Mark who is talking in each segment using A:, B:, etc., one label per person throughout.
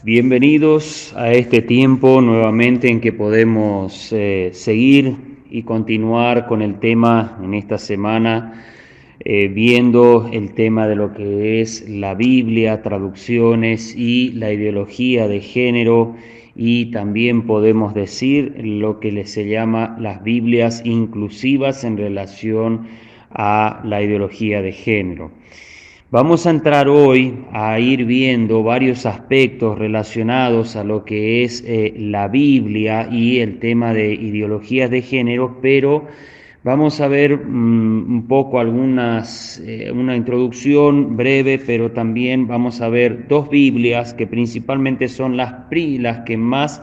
A: Bienvenidos a este tiempo nuevamente en que podemos seguir y continuar con el tema en esta semana, viendo el tema de lo que es la Biblia, traducciones y la ideología de género, y también podemos decir lo que se llama las Biblias inclusivas en relación a la ideología de género. Vamos a entrar hoy a ir viendo varios aspectos relacionados a lo que es la Biblia y el tema de ideologías de género, pero vamos a ver un poco una introducción breve, pero también vamos a ver dos Biblias que principalmente son las que más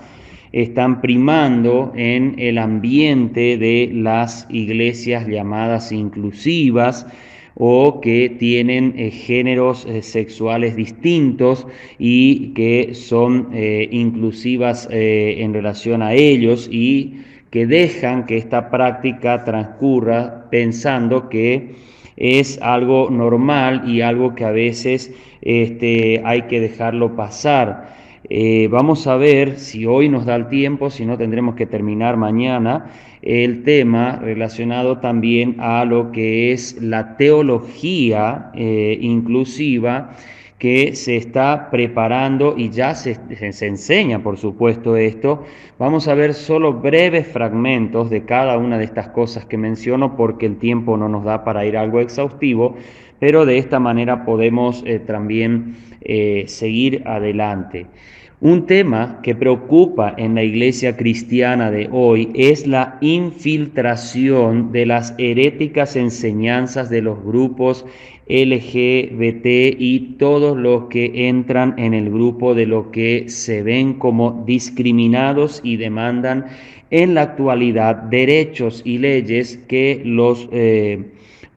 A: están primando en el ambiente de las iglesias llamadas inclusivas, o que tienen géneros sexuales distintos y que son inclusivas en relación a ellos, y que dejan que esta práctica transcurra pensando que es algo normal y algo que a veces hay que dejarlo pasar. Vamos a ver si hoy nos da el tiempo, si no tendremos que terminar mañana, el tema relacionado también a lo que es la teología inclusiva que se está preparando, y ya se enseña, por supuesto, esto. Vamos a ver solo breves fragmentos de cada una de estas cosas que menciono, porque el tiempo no nos da para ir a algo exhaustivo, pero de esta manera podemos también seguir adelante. Un tema que preocupa en la iglesia cristiana de hoy es la infiltración de las heréticas enseñanzas de los grupos LGBT y todos los que entran en el grupo de lo que se ven como discriminados y demandan en la actualidad derechos y leyes que los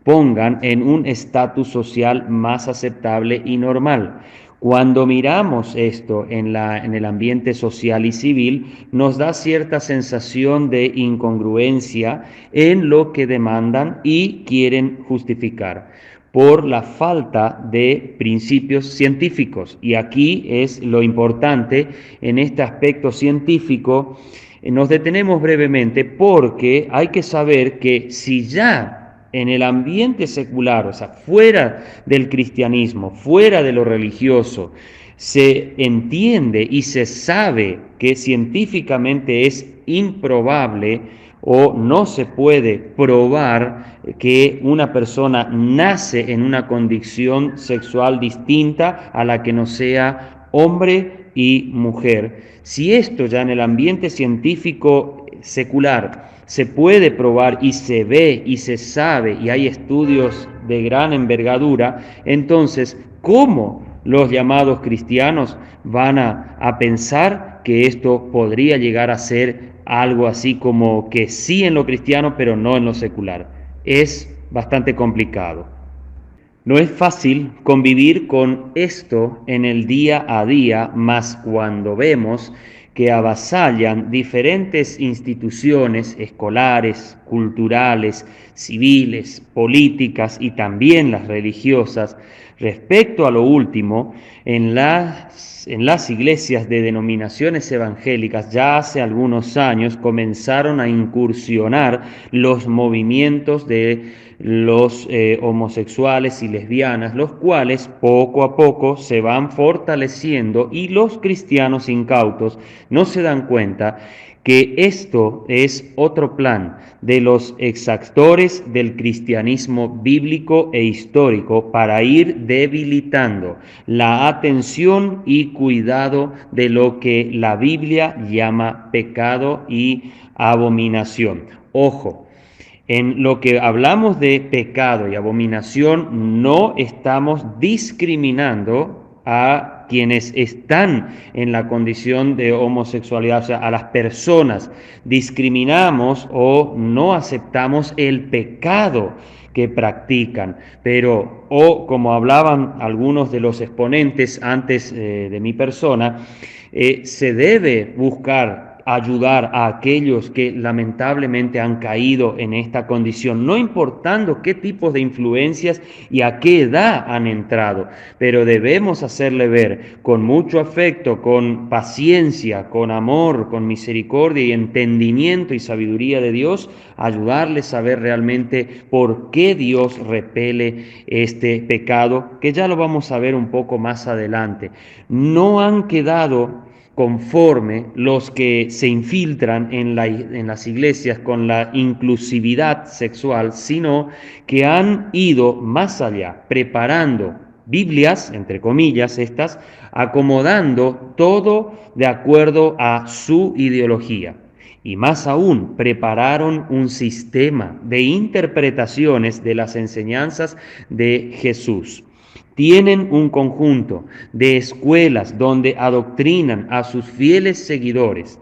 A: pongan en un estatus social más aceptable y normal. Cuando miramos esto en el ambiente social y civil, nos da cierta sensación de incongruencia en lo que demandan y quieren justificar por la falta de principios científicos. Y aquí es lo importante en este aspecto científico. Nos detenemos brevemente porque hay que saber que si ya en el ambiente secular, o sea, fuera del cristianismo, fuera de lo religioso, se entiende y se sabe que científicamente es improbable o no se puede probar que una persona nace en una condición sexual distinta a la que no sea hombre y mujer. Si esto ya en el ambiente científico secular se puede probar y se ve y se sabe y hay estudios de gran envergadura, entonces, ¿cómo los llamados cristianos van a pensar que esto podría llegar a ser algo así como que sí en lo cristiano, pero no en lo secular? Es bastante complicado. No es fácil convivir con esto en el día a día, mas cuando vemos que avasallan diferentes instituciones escolares, culturales, civiles, políticas y también las religiosas, respecto a lo último, en las iglesias de denominaciones evangélicas ya hace algunos años comenzaron a incursionar los movimientos de los homosexuales y lesbianas, los cuales poco a poco se van fortaleciendo, y los cristianos incautos no se dan cuenta que esto es otro plan de los exactores del cristianismo bíblico e histórico para ir debilitando la atención y cuidado de lo que la Biblia llama pecado y abominación. Ojo, en lo que hablamos de pecado y abominación, no estamos discriminando a quienes están en la condición de homosexualidad, o sea, a las personas. Discriminamos o no aceptamos el pecado que practican, pero, o como hablaban algunos de los exponentes antes de mi persona, se debe buscar ayudar a aquellos que lamentablemente han caído en esta condición, no importando qué tipos de influencias y a qué edad han entrado, pero debemos hacerle ver con mucho afecto, con paciencia, con amor, con misericordia y entendimiento y sabiduría de Dios, ayudarles a ver realmente por qué Dios repele este pecado, que ya lo vamos a ver un poco más adelante. No han quedado conforme los que se infiltran en las iglesias con la inclusividad sexual, sino que han ido más allá, preparando Biblias, entre comillas estas, acomodando todo de acuerdo a su ideología. Y más aún, prepararon un sistema de interpretaciones de las enseñanzas de Jesús. Tienen un conjunto de escuelas donde adoctrinan a sus fieles seguidores.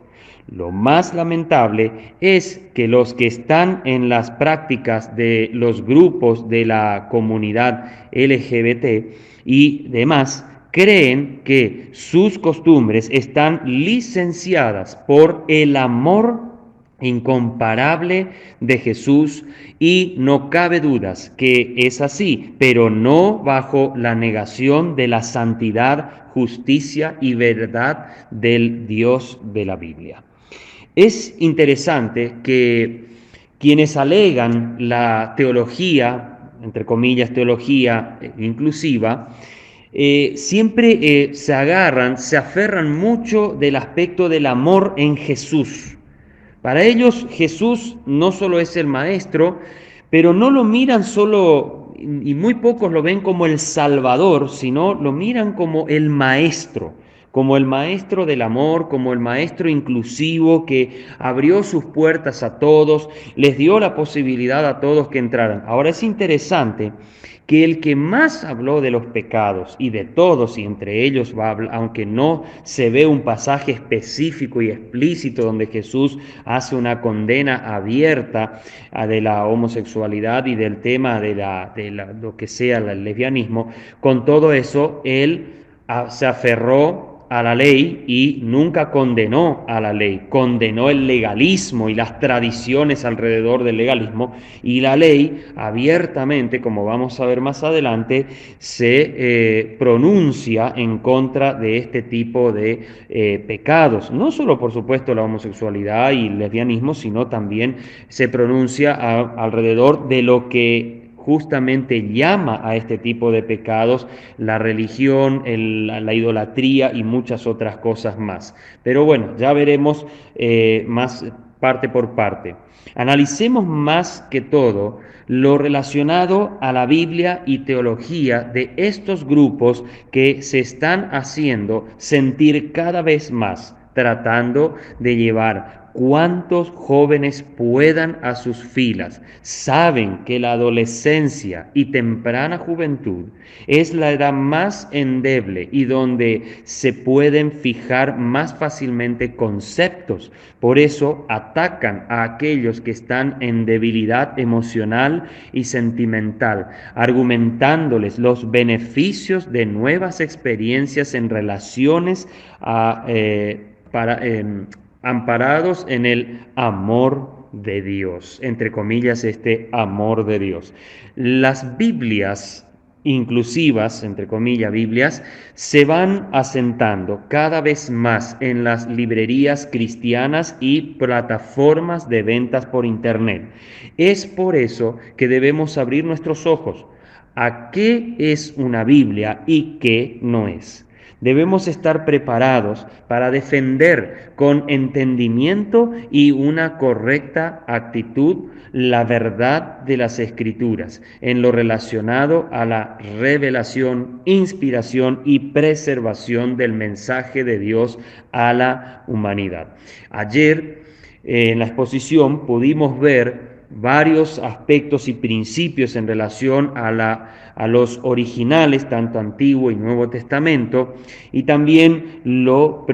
A: Lo más lamentable es que los que están en las prácticas de los grupos de la comunidad LGBT y demás creen que sus costumbres están licenciadas por el amor incomparable de Jesús, y no cabe dudas que es así, pero no bajo la negación de la santidad, justicia y verdad del Dios de la Biblia. Es interesante que quienes alegan la teología, entre comillas, teología inclusiva, siempre se agarran, se aferran mucho del aspecto del amor en Jesús. Para ellos Jesús no solo es el Maestro, pero no lo miran solo, y muy pocos lo ven como el Salvador, sino lo miran como el Maestro del amor, como el Maestro inclusivo que abrió sus puertas a todos, les dio la posibilidad a todos que entraran. Ahora es interesante que el que más habló de los pecados y de todos, y entre ellos va a hablar, aunque no se ve un pasaje específico y explícito donde Jesús hace una condena abierta de la homosexualidad y del tema de lo que sea el lesbianismo, con todo eso él se aferró a la ley y nunca condenó a la ley, condenó el legalismo y las tradiciones alrededor del legalismo, y la ley abiertamente, como vamos a ver más adelante, se pronuncia en contra de este tipo de pecados, no solo por supuesto la homosexualidad y el lesbianismo, sino también se pronuncia alrededor de lo que justamente llama a este tipo de pecados la religión, la idolatría y muchas otras cosas más. Pero bueno, ya veremos más parte por parte. Analicemos más que todo lo relacionado a la Biblia y teología de estos grupos que se están haciendo sentir cada vez más, tratando de llevar cuantos jóvenes puedan a sus filas. Saben que la adolescencia y temprana juventud es la edad más endeble y donde se pueden fijar más fácilmente conceptos. Por eso atacan a aquellos que están en debilidad emocional y sentimental, argumentándoles los beneficios de nuevas experiencias en relaciones amparados en el amor de Dios, entre comillas, este amor de Dios. Las Biblias inclusivas, entre comillas, Biblias, se van asentando cada vez más en las librerías cristianas y plataformas de ventas por Internet. Es por eso que debemos abrir nuestros ojos a qué es una Biblia y qué no es. Debemos estar preparados para defender con entendimiento y una correcta actitud la verdad de las Escrituras en lo relacionado a la revelación, inspiración y preservación del mensaje de Dios a la humanidad. Ayer en la exposición pudimos ver varios aspectos y principios en relación a los originales, tanto Antiguo y Nuevo Testamento, y también lo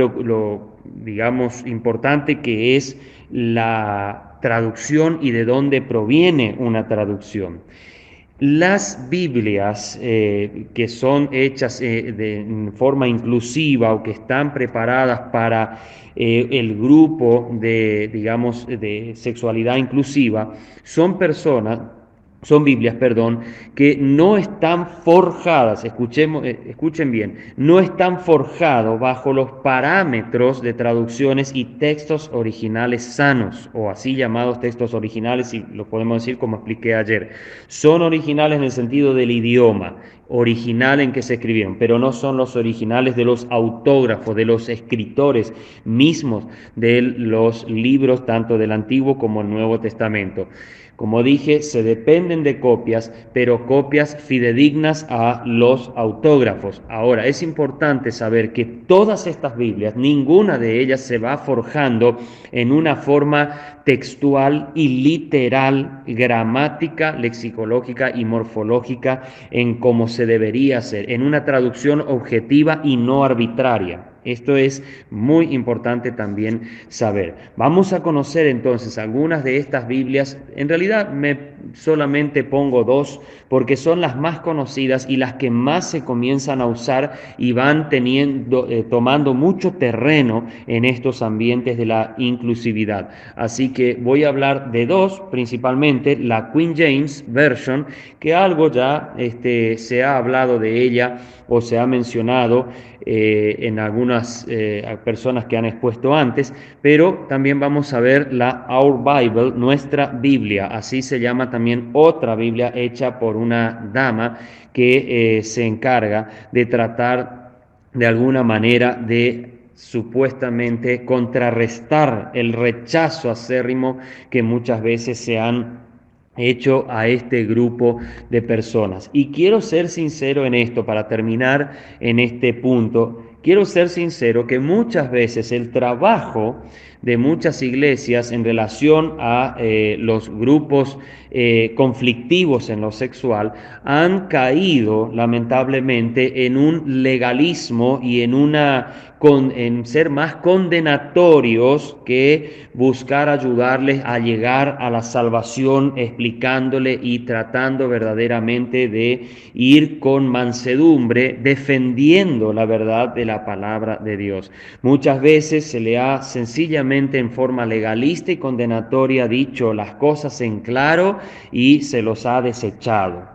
A: digamos, importante que es la traducción y de dónde proviene una traducción. Las Biblias que son hechas en forma inclusiva o que están preparadas para el grupo de, digamos, de sexualidad inclusiva, son personas, son Biblias, perdón, que no están forjadas, escuchen bien, no están forjados bajo los parámetros de traducciones y textos originales sanos, o así llamados textos originales, y lo podemos decir como expliqué ayer. Son originales en el sentido del idioma, original en que se escribieron, pero no son los originales de los autógrafos, de los escritores mismos de los libros, tanto del Antiguo como el Nuevo Testamento. Como dije, se dependen de copias, pero copias fidedignas a los autógrafos. Ahora, es importante saber que todas estas Biblias, ninguna de ellas se va forjando en una forma textual y literal, gramática, lexicológica y morfológica en cómo se debería hacer, en una traducción objetiva y no arbitraria. Esto es muy importante también saber. Vamos a conocer entonces algunas de estas Biblias. En realidad solamente pongo dos porque son las más conocidas y las que más se comienzan a usar y van tomando mucho terreno en estos ambientes de la inclusividad. Así que voy a hablar de dos, principalmente la King James Version, que algo ya se ha hablado de ella o se ha mencionado en algunas personas que han expuesto antes, pero también vamos a ver la Our Bible, nuestra Biblia, así se llama también otra Biblia hecha por una dama que se encarga de tratar de alguna manera de supuestamente contrarrestar el rechazo acérrimo que muchas veces se han hecho a este grupo de personas. Y quiero ser sincero en esto, para terminar en este punto, quiero ser sincero que muchas veces el trabajo de muchas iglesias en relación a los grupos conflictivos en lo sexual han caído lamentablemente en un legalismo y en ser más condenatorios que buscar ayudarles a llegar a la salvación, explicándole y tratando verdaderamente de ir con mansedumbre, defendiendo la verdad de la palabra de Dios. Muchas veces se le ha sencillamente en forma legalista y condenatoria dicho las cosas en claro y se los ha desechado.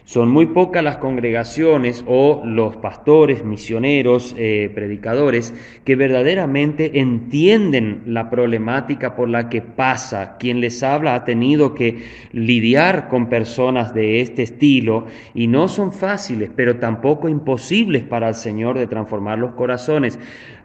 A: Son muy pocas las congregaciones o los pastores, misioneros, predicadores que verdaderamente entienden la problemática por la que pasa. Quien les habla ha tenido que lidiar con personas de este estilo y no son fáciles, pero tampoco imposibles para el Señor de transformar los corazones.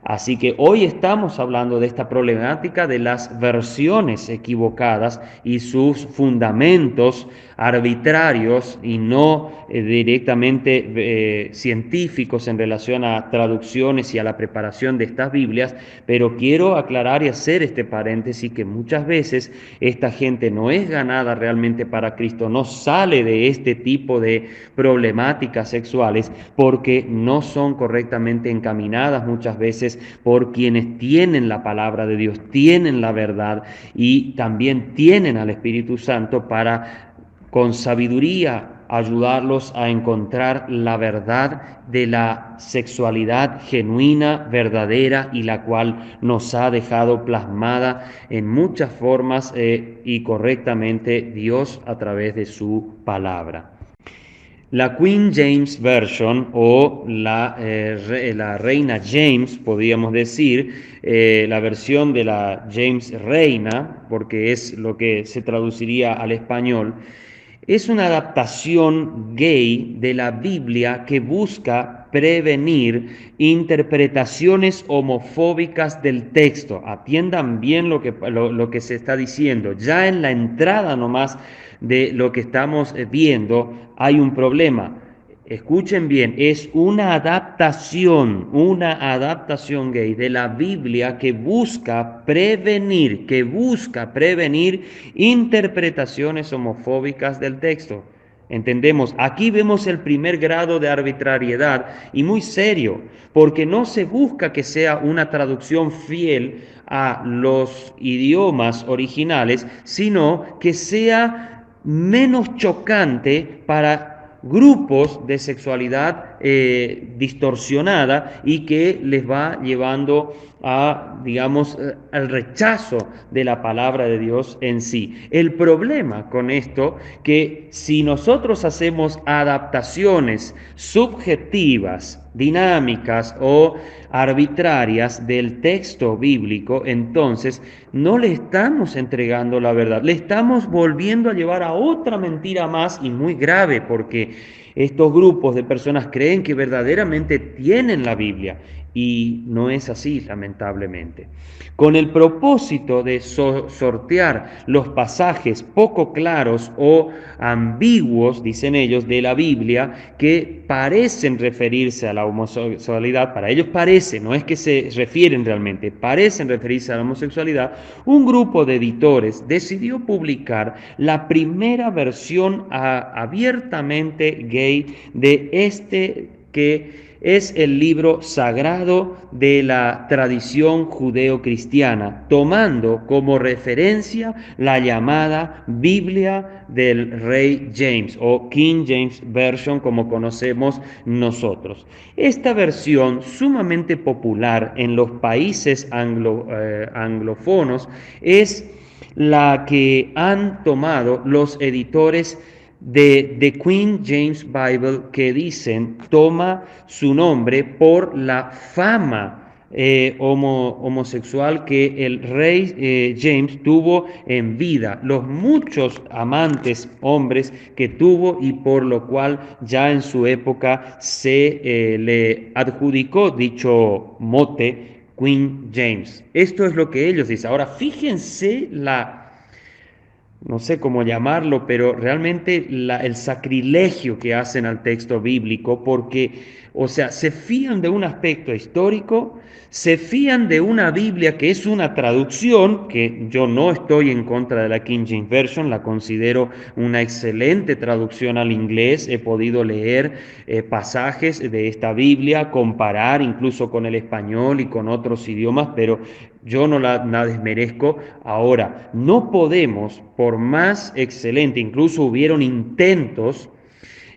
A: Así que hoy estamos hablando de esta problemática de las versiones equivocadas y sus fundamentos arbitrarios y no directamente científicos en relación a traducciones y a la preparación de estas Biblias, pero quiero aclarar y hacer este paréntesis que muchas veces esta gente no es ganada realmente para Cristo, no sale de este tipo de problemáticas sexuales porque no son correctamente encaminadas muchas veces por quienes tienen la palabra de Dios, tienen la verdad y también tienen al Espíritu Santo para con sabiduría ayudarlos a encontrar la verdad de la sexualidad genuina, verdadera y la cual nos ha dejado plasmada en muchas formas y correctamente Dios a través de su palabra. La King James Version o la Reina James, podríamos decir, la versión de la James Reina, porque es lo que se traduciría al español, es una adaptación gay de la Biblia que busca prevenir interpretaciones homofóbicas del texto. Atiendan bien lo que se está diciendo. Ya en la entrada nomás de lo que estamos viendo hay un problema. Escuchen bien, es una adaptación gay de la Biblia que busca prevenir interpretaciones homofóbicas del texto. Entendemos, aquí vemos el primer grado de arbitrariedad y muy serio, porque no se busca que sea una traducción fiel a los idiomas originales, sino que sea menos chocante para grupos de sexualidad distorsionada y que les va llevando a, digamos, al rechazo de la palabra de Dios en sí. El problema con esto, que si nosotros hacemos adaptaciones subjetivas, dinámicas o arbitrarias del texto bíblico, entonces no le estamos entregando la verdad, le estamos volviendo a llevar a otra mentira más y muy grave, porque estos grupos de personas creen que verdaderamente tienen la Biblia y no es así, lamentablemente. Con el propósito de sortear los pasajes poco claros o ambiguos, dicen ellos, de la Biblia que parecen referirse a la homosexualidad, para ellos parece, no es que se refieren realmente, parecen referirse a la homosexualidad, un grupo de editores decidió publicar la primera versión abiertamente gay de este que es el libro sagrado de la tradición judeo-cristiana, tomando como referencia la llamada Biblia del Rey James o King James Version, como conocemos nosotros. Esta versión, sumamente popular en los países anglófonos, es la que han tomado los editores de The King James Bible, que dicen toma su nombre por la fama homosexual que el rey James tuvo en vida, los muchos amantes hombres que tuvo y por lo cual ya en su época se le adjudicó dicho mote Queen James. Esto es lo que ellos dicen. Ahora, fíjense no sé cómo llamarlo, pero realmente el sacrilegio que hacen al texto bíblico, porque, o sea, se fían de un aspecto histórico, se fían de una Biblia que es una traducción, que yo no estoy en contra de la King James Version, la considero una excelente traducción al inglés, he podido leer pasajes de esta Biblia, comparar incluso con el español y con otros idiomas, pero yo no la desmerezco. Ahora, no podemos, por más excelente, incluso hubieron intentos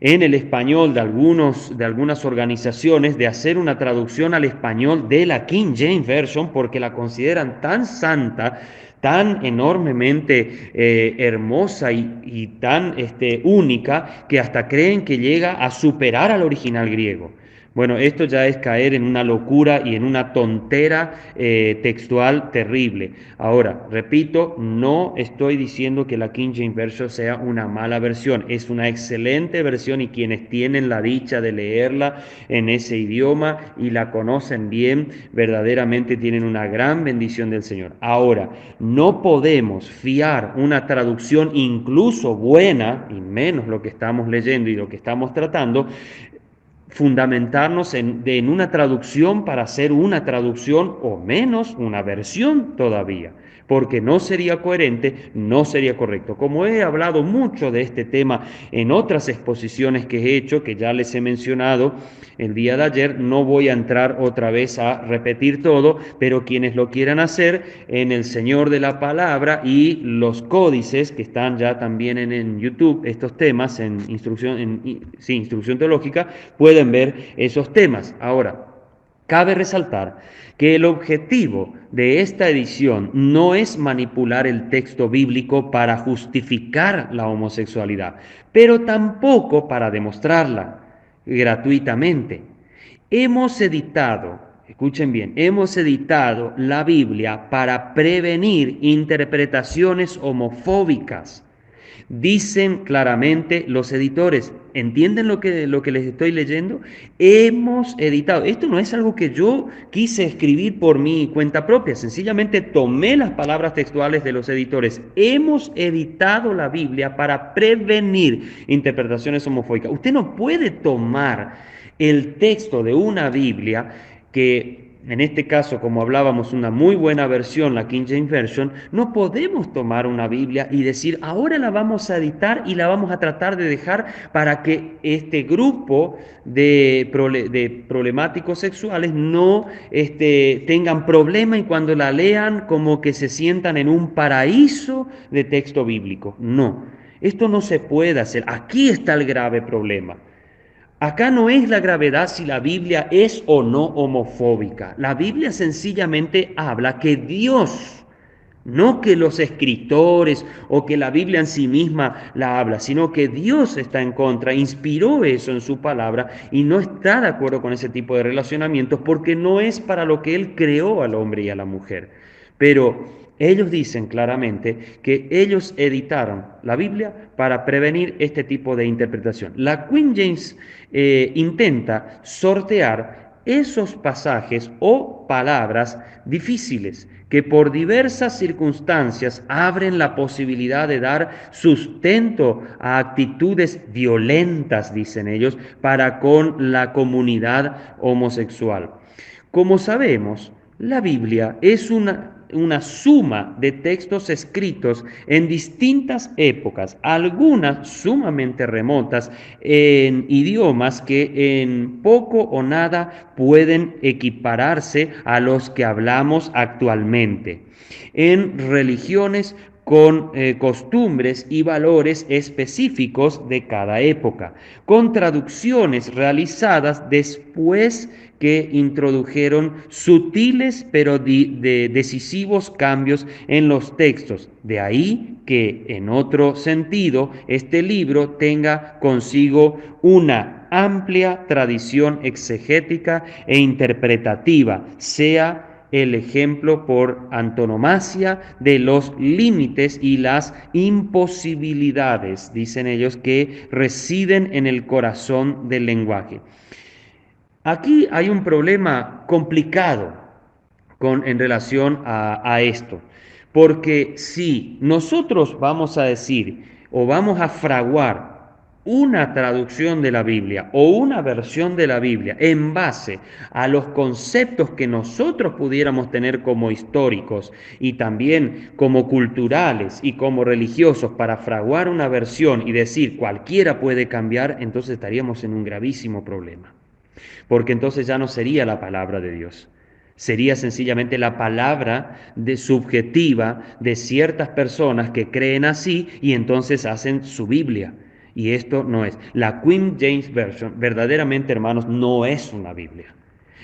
A: en el español de algunas organizaciones de hacer una traducción al español de la King James Version porque la consideran tan santa, tan enormemente hermosa y tan única, que hasta creen que llega a superar al original griego. Bueno, esto ya es caer en una locura y en una tontera textual terrible. Ahora, repito, no estoy diciendo que la King James Version sea una mala versión, es una excelente versión y quienes tienen la dicha de leerla en ese idioma y la conocen bien, verdaderamente tienen una gran bendición del Señor. Ahora, no podemos fiar una traducción incluso buena, y menos lo que estamos leyendo y lo que estamos tratando, fundamentarnos en una traducción para hacer una traducción o menos una versión todavía, porque no sería coherente, no sería correcto. Como he hablado mucho de este tema en otras exposiciones que he hecho, que ya les he mencionado el día de ayer, no voy a entrar otra vez a repetir todo, pero quienes lo quieran hacer en El Señor de la Palabra y los códices que están ya también en YouTube, estos temas instrucción teológica, pueden ver esos temas. Ahora, cabe resaltar que el objetivo de esta edición no es manipular el texto bíblico para justificar la homosexualidad, pero tampoco para demostrarla gratuitamente. Hemos editado, escuchen bien, hemos editado la Biblia para prevenir interpretaciones homofóbicas. Dicen claramente los editores, ¿entienden lo que les estoy leyendo? Hemos editado. Esto no es algo que yo quise escribir por mi cuenta propia, sencillamente tomé las palabras textuales de los editores. Hemos editado la Biblia para prevenir interpretaciones homofóbicas. Usted no puede tomar el texto de una Biblia que en este caso, como hablábamos, una muy buena versión, la King James Version, no podemos tomar una Biblia y decir, ahora la vamos a editar y la vamos a tratar de dejar para que este grupo de problemáticos sexuales no tengan problema y cuando la lean como que se sientan en un paraíso de texto bíblico. No. Esto no se puede hacer. Aquí está el grave problema. Acá no es la gravedad si la Biblia es o no homofóbica. La Biblia sencillamente habla que Dios, no que los escritores o que la Biblia en sí misma la habla, sino que Dios está en contra, inspiró eso en su palabra y no está de acuerdo con ese tipo de relacionamientos porque no es para lo que Él creó al hombre y a la mujer. Pero ellos dicen claramente que ellos editaron la Biblia para prevenir este tipo de interpretación. La Queen James intenta sortear esos pasajes o palabras difíciles que por diversas circunstancias abren la posibilidad de dar sustento a actitudes violentas, dicen ellos, para con la comunidad homosexual. Como sabemos, la Biblia es una suma de textos escritos en distintas épocas, algunas sumamente remotas, en idiomas que en poco o nada pueden equipararse a los que hablamos actualmente, en religiones con costumbres y valores específicos de cada época, con traducciones realizadas después que introdujeron sutiles pero decisivos cambios en los textos. De ahí que, en otro sentido, este libro tenga consigo una amplia tradición exegética e interpretativa, sea el ejemplo por antonomasia de los límites y las imposibilidades, dicen ellos, que residen en el corazón del lenguaje. Aquí hay un problema complicado en relación a esto, porque si nosotros vamos a decir o vamos a fraguar una traducción de la Biblia o una versión de la Biblia en base a los conceptos que nosotros pudiéramos tener como históricos y también como culturales y como religiosos para fraguar una versión y decir cualquiera puede cambiar, entonces estaríamos en un gravísimo problema, porque entonces ya no sería la palabra de Dios. Sería sencillamente la palabra subjetiva de ciertas personas que creen así y entonces hacen su Biblia. Y esto no es. La King James Version, verdaderamente, hermanos, no es una Biblia.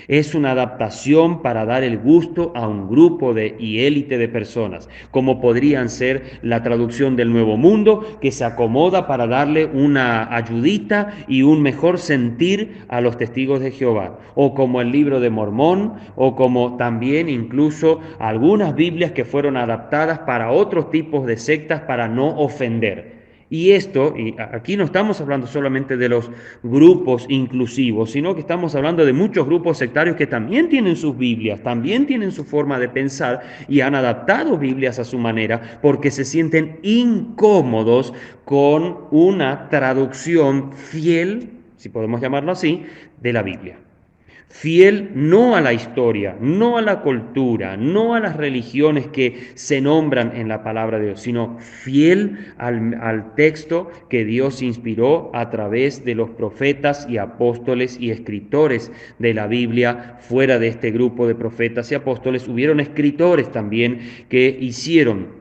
A: Es una adaptación para dar el gusto a un grupo y élite de personas, como podrían ser la traducción del Nuevo Mundo, que se acomoda para darle una ayudita y un mejor sentir a los testigos de Jehová, o como el Libro de Mormón, o como también incluso algunas Biblias que fueron adaptadas para otros tipos de sectas para no ofender. Y esto, y aquí no estamos hablando solamente de los grupos inclusivos, sino que estamos hablando de muchos grupos sectarios que también tienen sus Biblias, también tienen su forma de pensar y han adaptado Biblias a su manera porque se sienten incómodos con una traducción fiel, si podemos llamarlo así, de la Biblia. Fiel no a la historia, no a la cultura, no a las religiones que se nombran en la palabra de Dios, sino fiel al texto que Dios inspiró a través de los profetas y apóstoles y escritores de la Biblia. Fuera de este grupo de profetas y apóstoles, hubieron escritores también que hicieron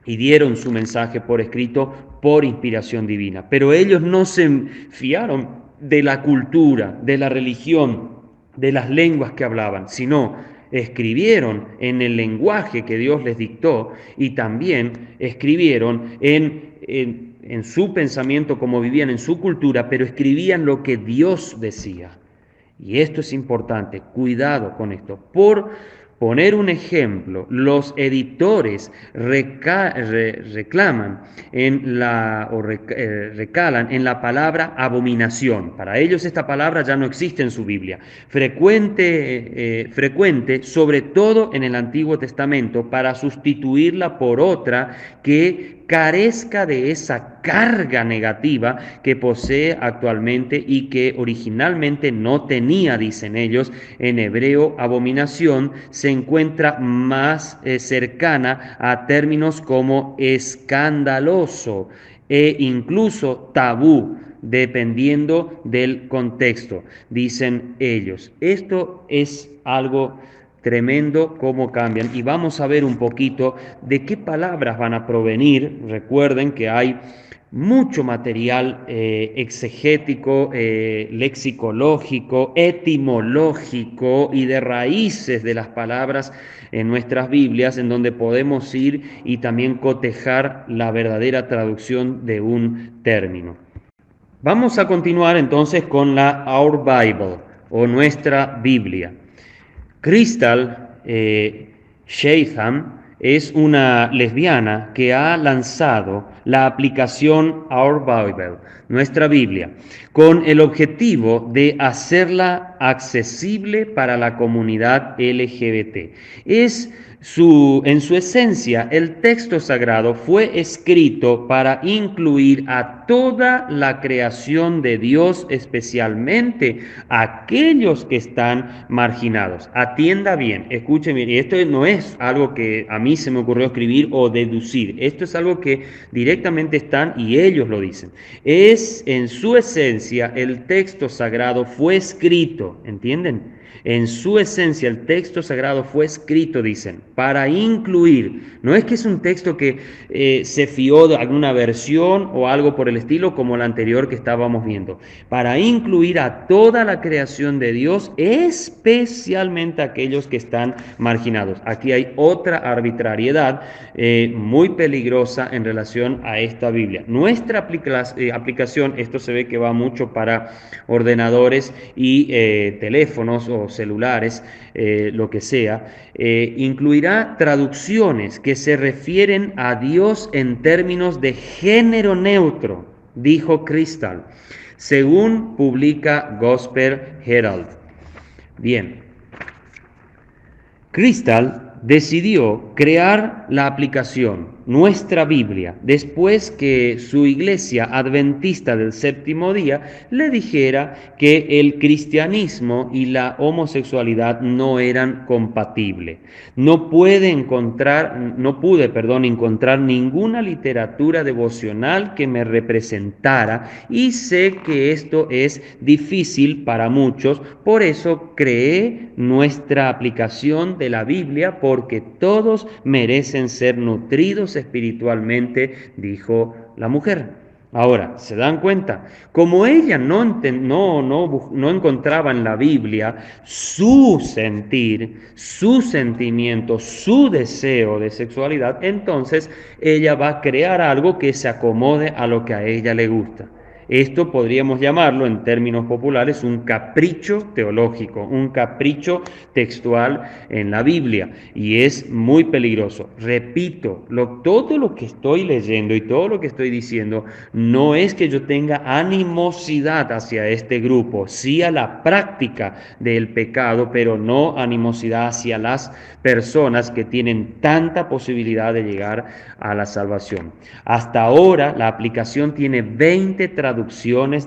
A: y dieron su mensaje por escrito por inspiración divina. Pero ellos no se fiaron de la cultura, de la religión, de las lenguas que hablaban, sino escribieron en el lenguaje que Dios les dictó y también escribieron en su pensamiento, como vivían en su cultura, pero escribían lo que Dios decía. Y esto es importante, cuidado con esto. Por poner un ejemplo, los editores reclaman recalan en la palabra abominación. Para ellos esta palabra ya no existe en su Biblia. Frecuente, sobre todo en el Antiguo Testamento, para sustituirla por otra que carezca de esa carga negativa que posee actualmente y que originalmente no tenía, dicen ellos. En hebreo, abominación se encuentra más cercana a términos como escandaloso e incluso tabú, dependiendo del contexto, dicen ellos. Esto es algo tremendo cómo cambian. Y vamos a ver un poquito de qué palabras van a provenir. Recuerden que hay mucho material exegético, lexicológico, etimológico y de raíces de las palabras en nuestras Biblias, en donde podemos ir y también cotejar la verdadera traducción de un término. Vamos a continuar entonces con la Our Bible o nuestra Biblia. Crystal Chatham es una lesbiana que ha lanzado la aplicación Our Bible, nuestra Biblia, con el objetivo de hacerla accesible para la comunidad LGBT. En su esencia, el texto sagrado fue escrito para incluir a toda la creación de Dios, especialmente a aquellos que están marginados. Atienda bien, escuche bien, y esto no es algo que a mí se me ocurrió escribir o deducir, esto es algo que directamente están y ellos lo dicen. En su esencia, el texto sagrado fue escrito, ¿entienden? En su esencia, el texto sagrado fue escrito, dicen, para incluir. No es que es un texto que se fió de alguna versión o algo por el estilo como la anterior que estábamos viendo. Para incluir a toda la creación de Dios, especialmente a aquellos que están marginados. Aquí hay otra arbitrariedad muy peligrosa en relación a esta Biblia. Nuestra aplicación, esto se ve que va mucho para ordenadores y teléfonos o celulares, lo que sea, incluirá traducciones que se refieren a Dios en términos de género neutro, dijo Crystal, según publica Gospel Herald. Bien, Crystal decidió crear la aplicación Nuestra Biblia después que su iglesia adventista del séptimo día le dijera que el cristianismo y la homosexualidad no eran compatibles. No pude encontrar ninguna literatura devocional que me representara y sé que esto es difícil para muchos, por eso creé nuestra aplicación de la Biblia porque todos merecen ser nutridos espiritualmente, dijo la mujer. Ahora, ¿se dan cuenta? Como ella no encontraba en la Biblia su sentir, su sentimiento, su deseo de sexualidad, entonces ella va a crear algo que se acomode a lo que a ella le gusta. Esto podríamos llamarlo en términos populares un capricho teológico, un capricho textual en la Biblia, y es muy peligroso. Repito, todo lo que estoy leyendo y todo lo que estoy diciendo no es que yo tenga animosidad hacia este grupo, sí a la práctica del pecado, pero no animosidad hacia las personas que tienen tanta posibilidad de llegar a la salvación. Hasta ahora la aplicación tiene 20 traducciones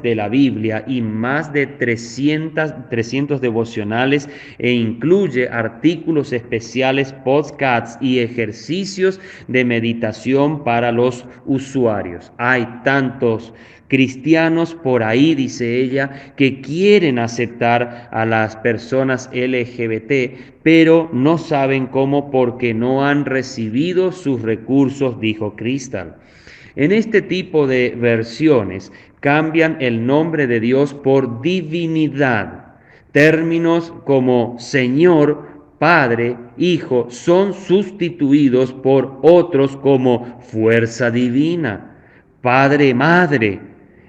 A: de la Biblia y más de 300 devocionales e incluye artículos especiales, podcasts y ejercicios de meditación para los usuarios. Hay tantos cristianos por ahí, dice ella, que quieren aceptar a las personas LGBT, pero no saben cómo porque no han recibido sus recursos, dijo Crystal. En este tipo de versiones cambian el nombre de Dios por divinidad. Términos como Señor, Padre, Hijo son sustituidos por otros como fuerza divina, Padre, Madre.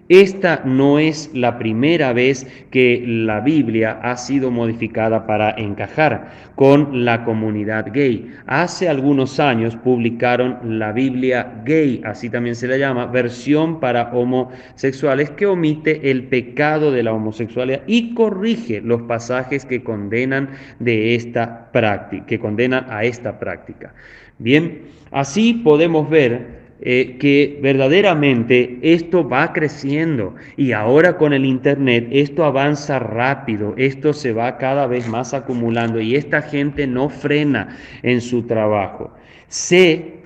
A: Esta no es la primera vez que la Biblia ha sido modificada para encajar con la comunidad gay. Hace algunos años publicaron la Biblia gay, así también se le llama, versión para homosexuales, que omite el pecado de la homosexualidad y corrige los pasajes que condenan que condenan a esta práctica. Bien, así podemos ver que verdaderamente esto va creciendo y ahora con el internet esto avanza rápido, esto se va cada vez más acumulando y esta gente no frena en su trabajo. Sé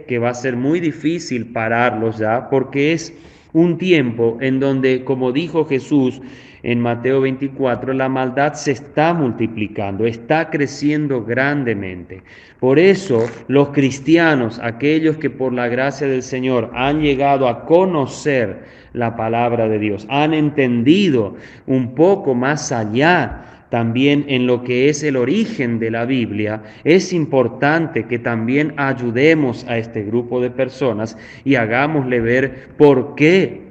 A: que va a ser muy difícil pararlos ya porque es un tiempo en donde, como dijo Jesús, en Mateo 24, la maldad se está multiplicando, está creciendo grandemente. Por eso los cristianos, aquellos que por la gracia del Señor han llegado a conocer la palabra de Dios, han entendido un poco más allá también en lo que es el origen de la Biblia, es importante que también ayudemos a este grupo de personas y hagámosle ver por qué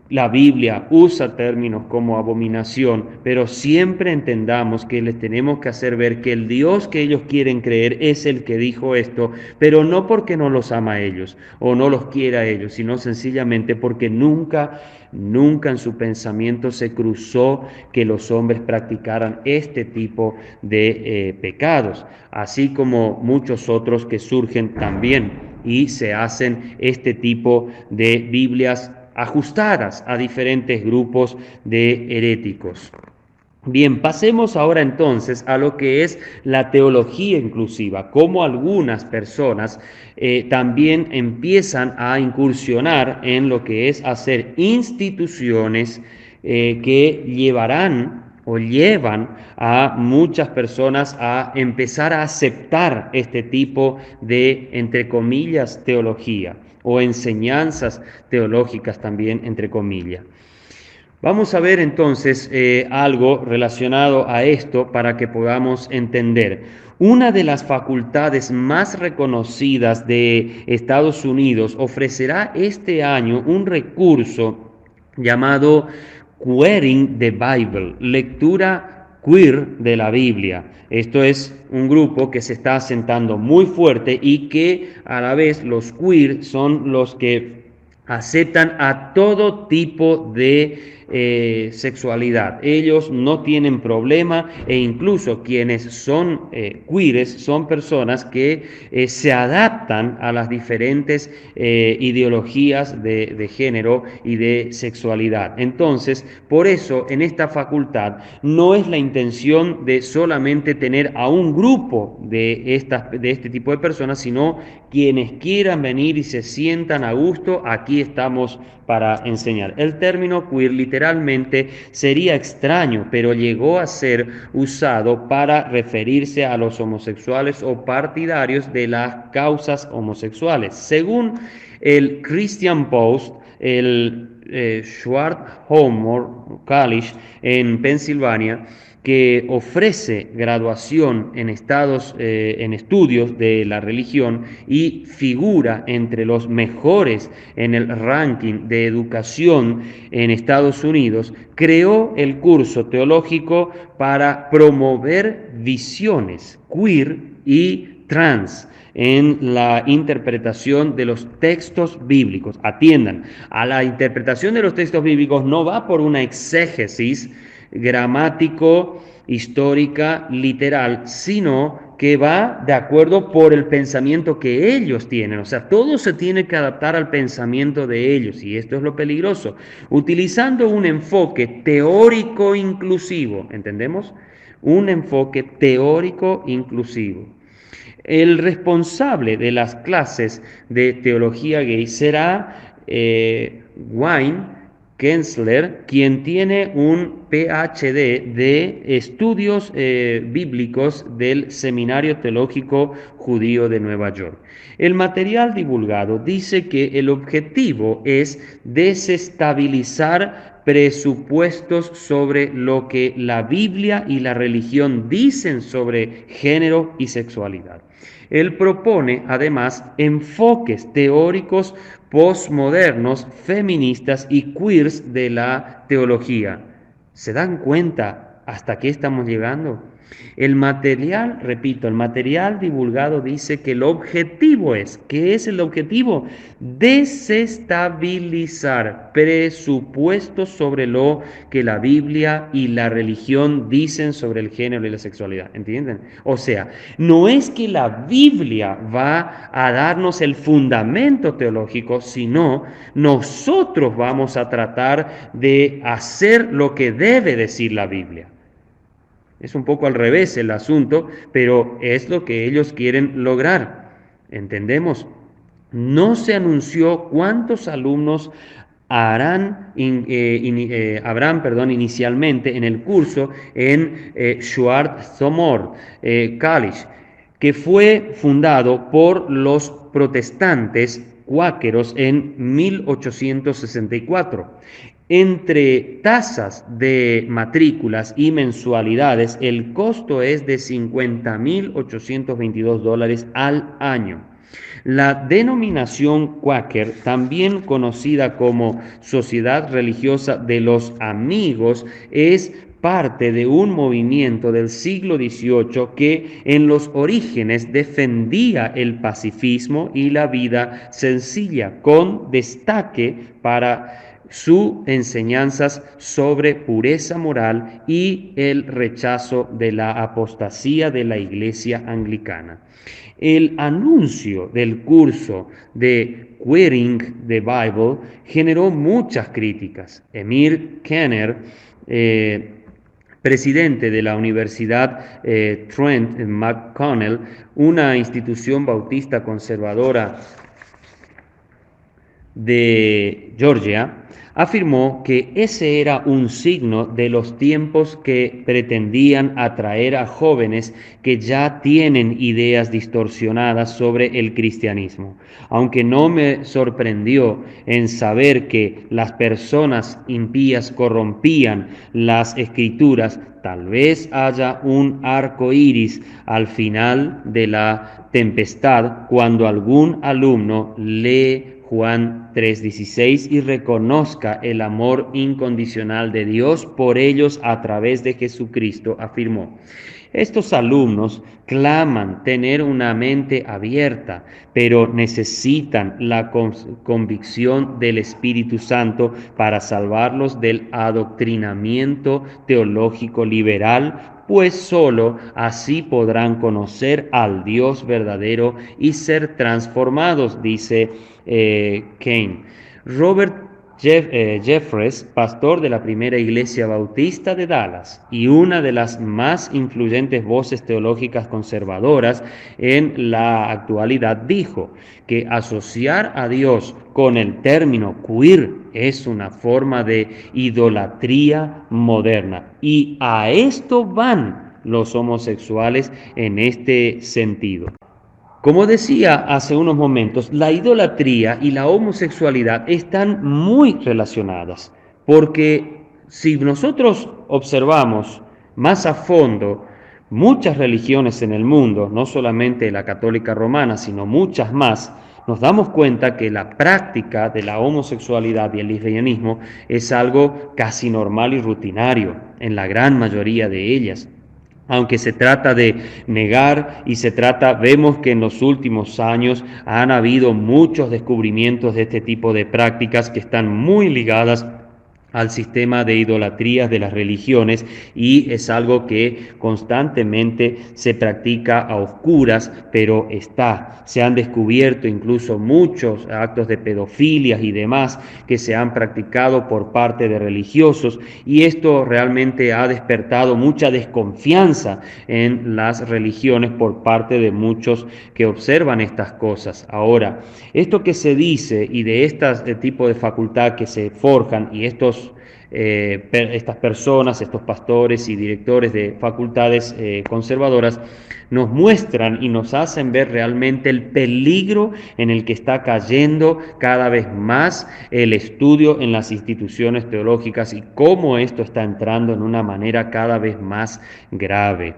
A: la Biblia usa términos como abominación, pero siempre entendamos que les tenemos que hacer ver que el Dios que ellos quieren creer es el que dijo esto, pero no porque no los ama a ellos o no los quiera a ellos, sino sencillamente porque nunca en su pensamiento se cruzó que los hombres practicaran este tipo de pecados, así como muchos otros que surgen también y se hacen este tipo de Biblias ajustadas a diferentes grupos de heréticos. Bien, pasemos ahora entonces a lo que es la teología inclusiva, cómo algunas personas también empiezan a incursionar en lo que es hacer instituciones que llevarán o llevan a muchas personas a empezar a aceptar este tipo de, entre comillas, teología o enseñanzas teológicas también, entre comillas. Vamos a ver entonces algo relacionado a esto para que podamos entender. Una de las facultades más reconocidas de Estados Unidos ofrecerá este año un recurso llamado Queering the Bible, lectura queer de la Biblia. Esto es un grupo que se está asentando muy fuerte y que a la vez los queer son los que aceptan a todo tipo de sexualidad. Ellos no tienen problema e incluso quienes son queers son personas que se adaptan a las diferentes ideologías de género y de sexualidad. Entonces, por eso en esta facultad no es la intención de solamente tener a un grupo de este tipo de personas, sino quienes quieran venir y se sientan a gusto, aquí estamos para enseñar. El término queer literalmente sería extraño, pero llegó a ser usado para referirse a los homosexuales o partidarios de las causas homosexuales. Según el Christian Post, el Swarthmore College en Pensilvania, que ofrece graduación en estudios de la religión y figura entre los mejores en el ranking de educación en Estados Unidos, creó el curso teológico para promover visiones queer y trans en la interpretación de los textos bíblicos. Atiendan, a la interpretación de los textos bíblicos no va por una exégesis gramático, histórica, literal, sino que va de acuerdo por el pensamiento que ellos tienen. O sea, todo se tiene que adaptar al pensamiento de ellos, y esto es lo peligroso. Utilizando un enfoque teórico inclusivo, ¿entendemos? Un enfoque teórico inclusivo. El responsable de las clases de teología gay será Wayne Kensler, quien tiene un PhD de estudios bíblicos del Seminario Teológico Judío de Nueva York. El material divulgado dice que el objetivo es desestabilizar presupuestos sobre lo que la Biblia y la religión dicen sobre género y sexualidad. Él propone además enfoques teóricos postmodernos, feministas y queers de la teología. ¿Se dan cuenta hasta qué estamos llegando? El material, repito, el material divulgado dice que el objetivo es, ¿qué es el objetivo? Desestabilizar presupuestos sobre lo que la Biblia y la religión dicen sobre el género y la sexualidad, ¿entienden? O sea, no es que la Biblia va a darnos el fundamento teológico, sino nosotros vamos a tratar de hacer lo que debe decir la Biblia. Es un poco al revés el asunto, pero es lo que ellos quieren lograr. ¿Entendemos? No se anunció cuántos alumnos Abraham, inicialmente en el curso en Swarthmore College, que fue fundado por los protestantes cuáqueros en 1864. Entre tasas de matrículas y mensualidades, el costo es de $50.822 al año. La denominación Quaker, también conocida como Sociedad Religiosa de los Amigos, es parte de un movimiento del siglo XVIII que en los orígenes defendía el pacifismo y la vida sencilla, con destaque para sus enseñanzas sobre pureza moral y el rechazo de la apostasía de la Iglesia anglicana. El anuncio del curso de Queering the Bible generó muchas críticas. Emir Kenner, presidente de la Universidad Trent McConnell, una institución bautista conservadora de Georgia, afirmó que ese era un signo de los tiempos que pretendían atraer a jóvenes que ya tienen ideas distorsionadas sobre el cristianismo. Aunque no me sorprendió en saber que las personas impías corrompían las escrituras, tal vez haya un arco iris al final de la tempestad cuando algún alumno lee Juan 3:16 y reconozca el amor incondicional de Dios por ellos a través de Jesucristo, afirmó. Estos alumnos claman tener una mente abierta, pero necesitan la convicción del Espíritu Santo para salvarlos del adoctrinamiento teológico liberal, pues sólo así podrán conocer al Dios verdadero y ser transformados, dice Kane. Robert Jeffress, pastor de la primera iglesia bautista de Dallas y una de las más influyentes voces teológicas conservadoras en la actualidad, dijo que asociar a Dios con el término queer es una forma de idolatría moderna, y a esto van los homosexuales en este sentido. Como decía hace unos momentos, la idolatría y la homosexualidad están muy relacionadas, porque si nosotros observamos más a fondo muchas religiones en el mundo, no solamente la católica romana, sino muchas más, nos damos cuenta que la práctica de la homosexualidad y el lesbianismo es algo casi normal y rutinario en la gran mayoría de ellas. Aunque se trata de negar y vemos que en los últimos años han habido muchos descubrimientos de este tipo de prácticas que están muy ligadas al sistema de idolatrías de las religiones, y es algo que constantemente se practica a oscuras, pero se han descubierto incluso muchos actos de pedofilia y demás que se han practicado por parte de religiosos, y esto realmente ha despertado mucha desconfianza en las religiones por parte de muchos que observan estas cosas. Ahora, esto que se dice y de este tipo de facultad que se forjan, y estas personas, estos pastores y directores de facultades conservadoras, nos muestran y nos hacen ver realmente el peligro en el que está cayendo cada vez más el estudio en las instituciones teológicas y cómo esto está entrando en una manera cada vez más grave.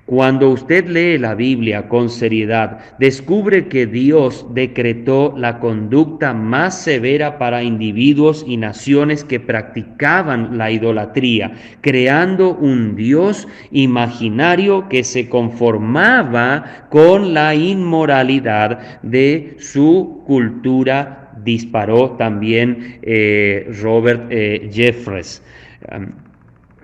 A: Cuando usted lee la Biblia con seriedad, descubre que Dios decretó la conducta más severa para individuos y naciones que practicaban la idolatría, creando un Dios imaginario que se conformaba con la inmoralidad de su cultura, disparó también Robert Jeffress.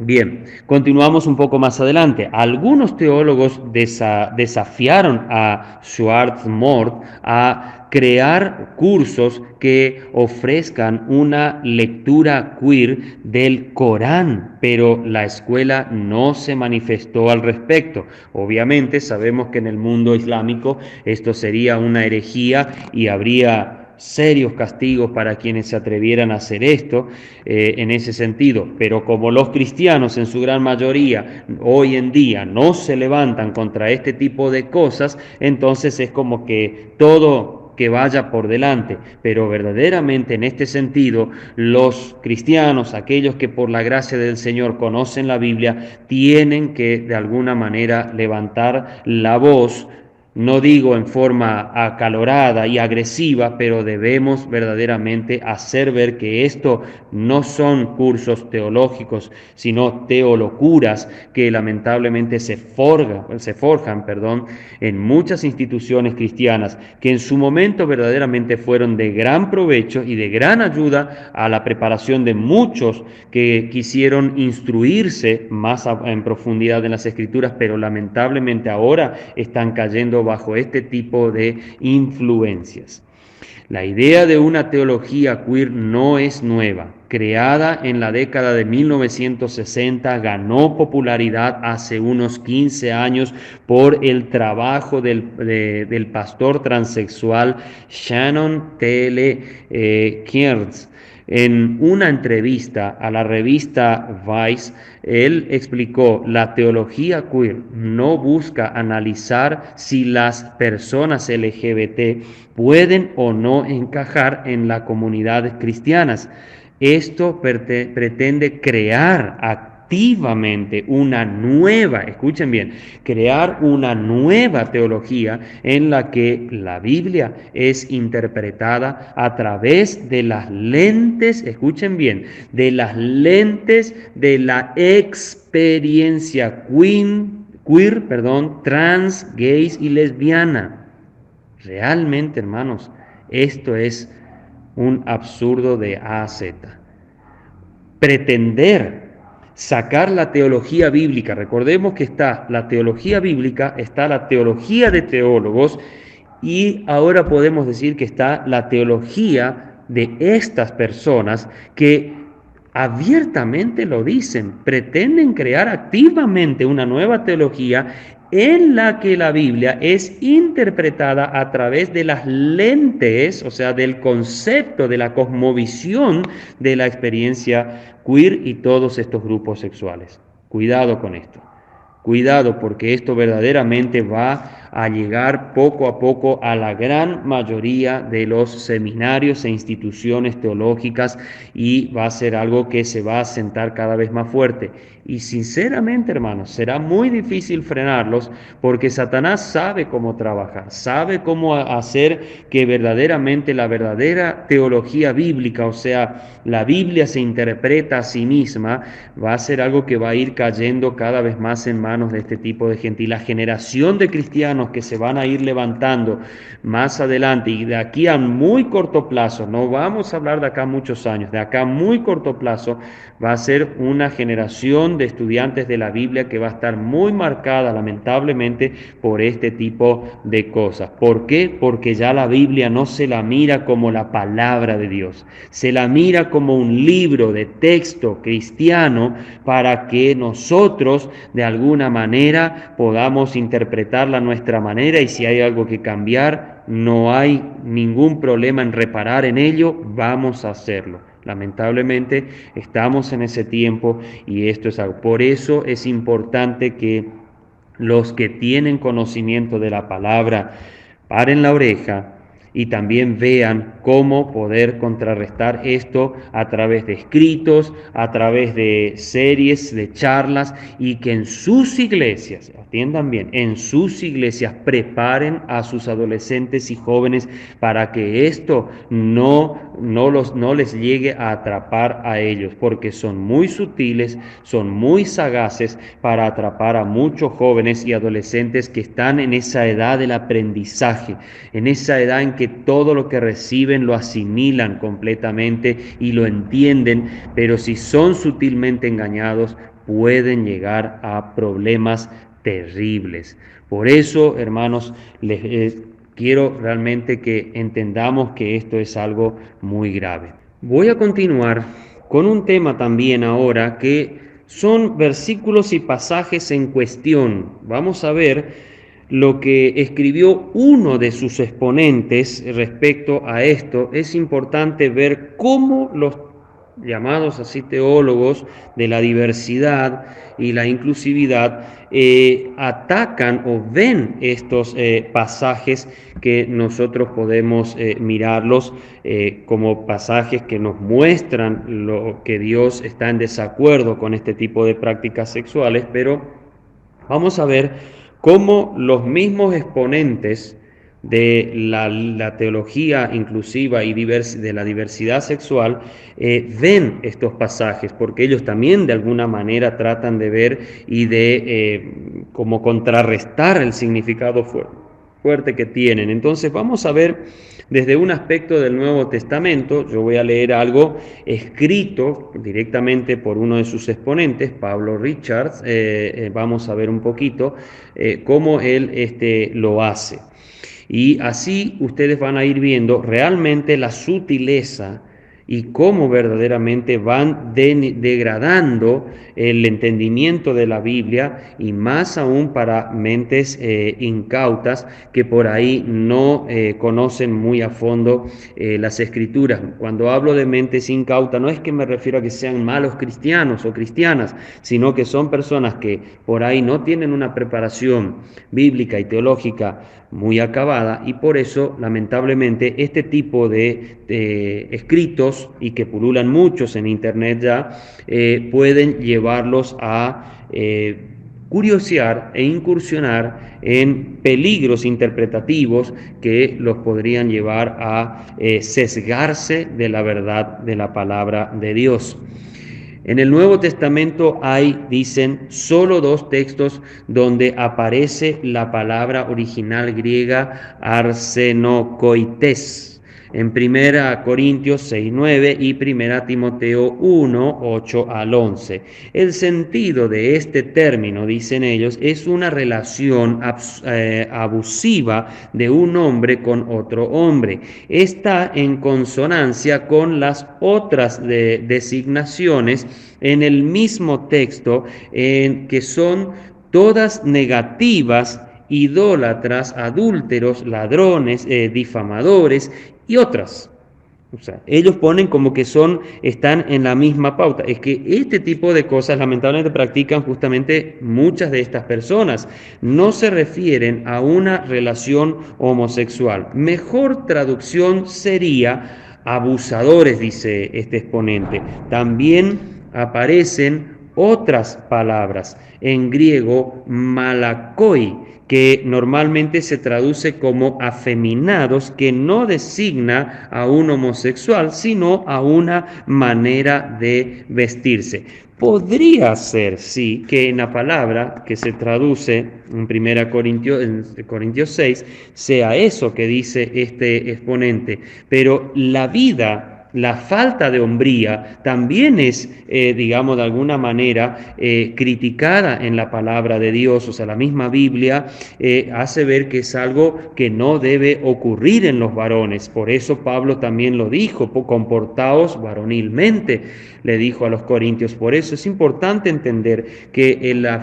A: Bien, continuamos un poco más adelante. Algunos teólogos desafiaron a Swarthmore a crear cursos que ofrezcan una lectura queer del Corán, pero la escuela no se manifestó al respecto. Obviamente sabemos que en el mundo islámico esto sería una herejía y habría serios castigos para quienes se atrevieran a hacer esto en ese sentido. Pero como los cristianos en su gran mayoría hoy en día no se levantan contra este tipo de cosas, entonces es como que todo que vaya por delante, pero verdaderamente en este sentido los cristianos, aquellos que por la gracia del Señor conocen la Biblia, tienen que de alguna manera levantar la voz. No digo en forma acalorada y agresiva, pero debemos verdaderamente hacer ver que esto no son cursos teológicos, sino teolocuras que lamentablemente se forjan, en muchas instituciones cristianas, que en su momento verdaderamente fueron de gran provecho y de gran ayuda a la preparación de muchos que quisieron instruirse más en profundidad en las Escrituras, pero lamentablemente ahora están cayendo bajo este tipo de influencias. La idea de una teología queer no es nueva. Creada en la década de 1960, ganó popularidad hace unos 15 años por el trabajo del pastor transexual Shannon T.L. Kearns. En una entrevista a la revista Vice, él explicó: la teología queer no busca analizar si las personas LGBT pueden o no encajar en las comunidades cristianas. Esto pretende crear activamente una nueva, escuchen bien, crear una nueva teología en la que la Biblia es interpretada a través de las lentes, escuchen bien, de las lentes de la experiencia queer, trans, gays y lesbiana. Realmente, hermanos, esto es un absurdo de A a Z. Pretender sacar la teología bíblica, recordemos que está la teología bíblica, está la teología de teólogos, y ahora podemos decir que está la teología de estas personas que abiertamente lo dicen, pretenden crear activamente una nueva teología en la que la Biblia es interpretada a través de las lentes, o sea, del concepto, de la cosmovisión de la experiencia queer y todos estos grupos sexuales. Cuidado con esto. Cuidado, porque esto verdaderamente va a llegar poco a poco a la gran mayoría de los seminarios e instituciones teológicas, y va a ser algo que se va a sentar cada vez más fuerte. Y sinceramente, hermanos, será muy difícil frenarlos, porque Satanás sabe cómo trabajar, sabe cómo hacer que verdaderamente la verdadera teología bíblica, o sea, la Biblia se interpreta a sí misma, va a ser algo que va a ir cayendo cada vez más en manos de este tipo de gente. Y la generación de cristianos que se van a ir levantando más adelante, y de aquí a muy corto plazo, no vamos a hablar de acá muchos años, de acá a muy corto plazo, va a ser una generación de estudiantes de la Biblia que va a estar muy marcada, lamentablemente, por este tipo de cosas. ¿Por qué? Porque ya la Biblia no se la mira como la palabra de Dios, se la mira como un libro de texto cristiano para que nosotros de alguna manera podamos interpretarla a nuestra manera, y si hay algo que cambiar, no hay ningún problema en reparar en ello, vamos a hacerlo. Lamentablemente estamos en ese tiempo, y esto es algo. Por eso es importante que los que tienen conocimiento de la palabra paren la oreja y también vean cómo poder contrarrestar esto a través de escritos, a través de series, de charlas, y que en sus iglesias, atiendan bien, en sus iglesias preparen a sus adolescentes y jóvenes para que esto no les llegue a atrapar a ellos, porque son muy sutiles, son muy sagaces para atrapar a muchos jóvenes y adolescentes que están en esa edad del aprendizaje, en esa edad en que todo lo que reciben lo asimilan completamente y lo entienden, pero si son sutilmente engañados, pueden llegar a problemas terribles. Por eso, hermanos, quiero realmente que entendamos que esto es algo muy grave. Voy a continuar con un tema también ahora, que son versículos y pasajes en cuestión. Vamos a ver lo que escribió uno de sus exponentes respecto a esto, es importante ver cómo los llamados así teólogos de la diversidad y la inclusividad atacan o ven estos pasajes que nosotros podemos mirarlos como pasajes que nos muestran lo que Dios está en desacuerdo con este tipo de prácticas sexuales, pero vamos a ver cómo los mismos exponentes de la teología inclusiva y de la diversidad sexual ven estos pasajes, porque ellos también de alguna manera tratan de ver y de como contrarrestar el significado fuerte que tienen. Entonces vamos a ver desde un aspecto del Nuevo Testamento. Yo voy a leer algo escrito directamente por uno de sus exponentes, Pablo Richards. Vamos a ver un poquito cómo él lo hace. Y así ustedes van a ir viendo realmente la sutileza y cómo verdaderamente van degradando el entendimiento de la Biblia, y más aún para mentes incautas que por ahí no conocen muy a fondo las Escrituras. Cuando hablo de mentes incautas, no es que me refiero a que sean malos cristianos o cristianas, sino que son personas que por ahí no tienen una preparación bíblica y teológica muy acabada, y por eso lamentablemente este tipo de escritos, y que pululan muchos en internet ya, pueden llevarlos a curiosear e incursionar en peligros interpretativos que los podrían llevar a sesgarse de la verdad de la palabra de Dios. En el Nuevo Testamento hay, dicen, solo 2 textos donde aparece la palabra original griega arsenokoites, en 1 Corintios 6:9 y 1 Timoteo 1:8 al 11. El sentido de este término, dicen ellos, es una relación abusiva de un hombre con otro hombre. Está en consonancia con las otras designaciones en el mismo texto, que son todas negativas: idólatras, adúlteros, ladrones, difamadores y otras. O sea, ellos ponen como que están en la misma pauta. Es que este tipo de cosas lamentablemente practican justamente muchas de estas personas. No se refieren a una relación homosexual. Mejor traducción sería abusadores, dice este exponente. También aparecen otras palabras, en griego malakoi, que normalmente se traduce como afeminados, que no designa a un homosexual, sino a una manera de vestirse. Podría ser, sí, que en la palabra que se traduce en 1 Corintios 6 sea eso que dice este exponente, pero la vida, la falta de hombría también es, digamos, de alguna manera criticada en la palabra de Dios. O sea, la misma Biblia hace ver que es algo que no debe ocurrir en los varones. Por eso Pablo también lo dijo: comportaos varonilmente, le dijo a los corintios. Por eso es importante entender que la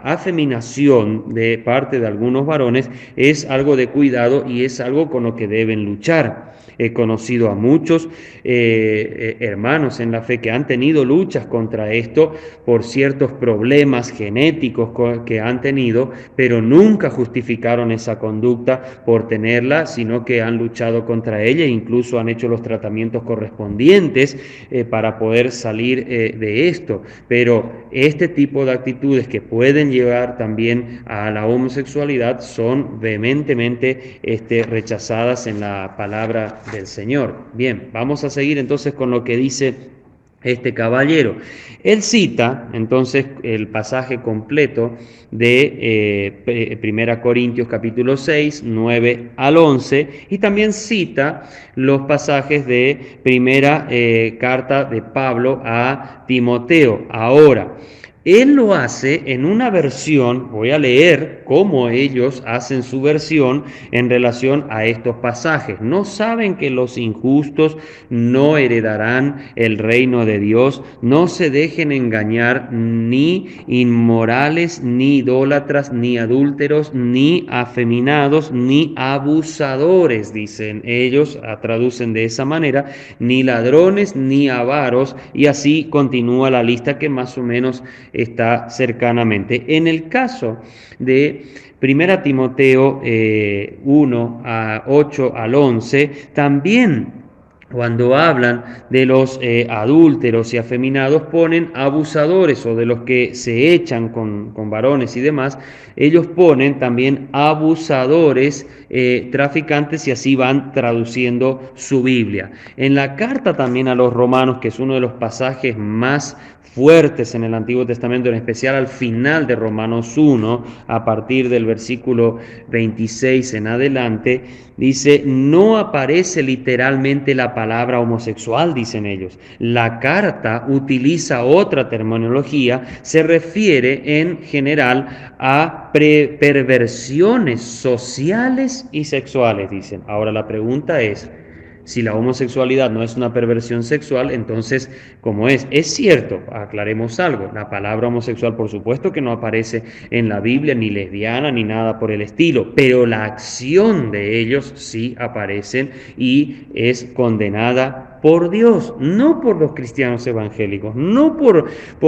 A: afeminación de parte de algunos varones es algo de cuidado y es algo con lo que deben luchar. He conocido a muchos hermanos en la fe que han tenido luchas contra esto por ciertos problemas genéticos que han tenido, pero nunca justificaron esa conducta por tenerla, sino que han luchado contra ella e incluso han hecho los tratamientos correspondientes para poder salir de esto. Pero este tipo de actitudes que pueden llevar también a la homosexualidad son vehementemente rechazadas en la palabra del Señor. Bien, vamos a seguir entonces con lo que dice este caballero. Él cita entonces el pasaje completo de 1 Corintios capítulo 6, 9 al 11, y también cita los pasajes de primera carta de Pablo a Timoteo. Ahora, Él lo hace en una versión, voy a leer cómo ellos hacen su versión en relación a estos pasajes. No saben que los injustos no heredarán el reino de Dios, no se dejen engañar ni inmorales, ni idólatras, ni adúlteros, ni afeminados, ni abusadores, dicen ellos, traducen de esa manera, ni ladrones, ni avaros, y así continúa la lista que más o menos está cercanamente. En el caso de 1 Timoteo 1 a 8 al 11, también cuando hablan de los adúlteros y afeminados, ponen abusadores, o de los que se echan con varones y demás, ellos ponen también abusadores, traficantes, y así van traduciendo su Biblia. En la carta también a los romanos, que es uno de los pasajes más fuertes en el Antiguo Testamento, en especial al final de Romanos 1, a partir del versículo 26 en adelante, dice, no aparece literalmente la palabra homosexual, dicen ellos. La carta utiliza otra terminología, se refiere en general a perversiones sociales y sexuales, dicen. Ahora la pregunta es, si la homosexualidad no es una perversión sexual, entonces, ¿cómo es? Es cierto, aclaremos algo, la palabra homosexual por supuesto que no aparece en la Biblia, ni lesbiana, ni nada por el estilo, pero la acción de ellos sí aparecen y es condenada por Dios, no por los cristianos evangélicos, no por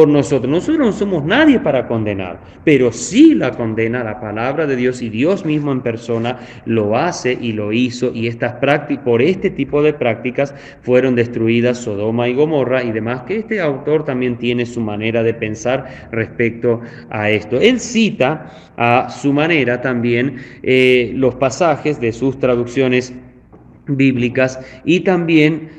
A: nosotros. Nosotros no somos nadie para condenar, pero sí la condena la palabra de Dios, y Dios mismo en persona lo hace y lo hizo, y estas prácticas, por este tipo de prácticas fueron destruidas Sodoma y Gomorra y demás, que este autor también tiene su manera de pensar respecto a esto. Él cita a su manera también los pasajes de sus traducciones bíblicas, y también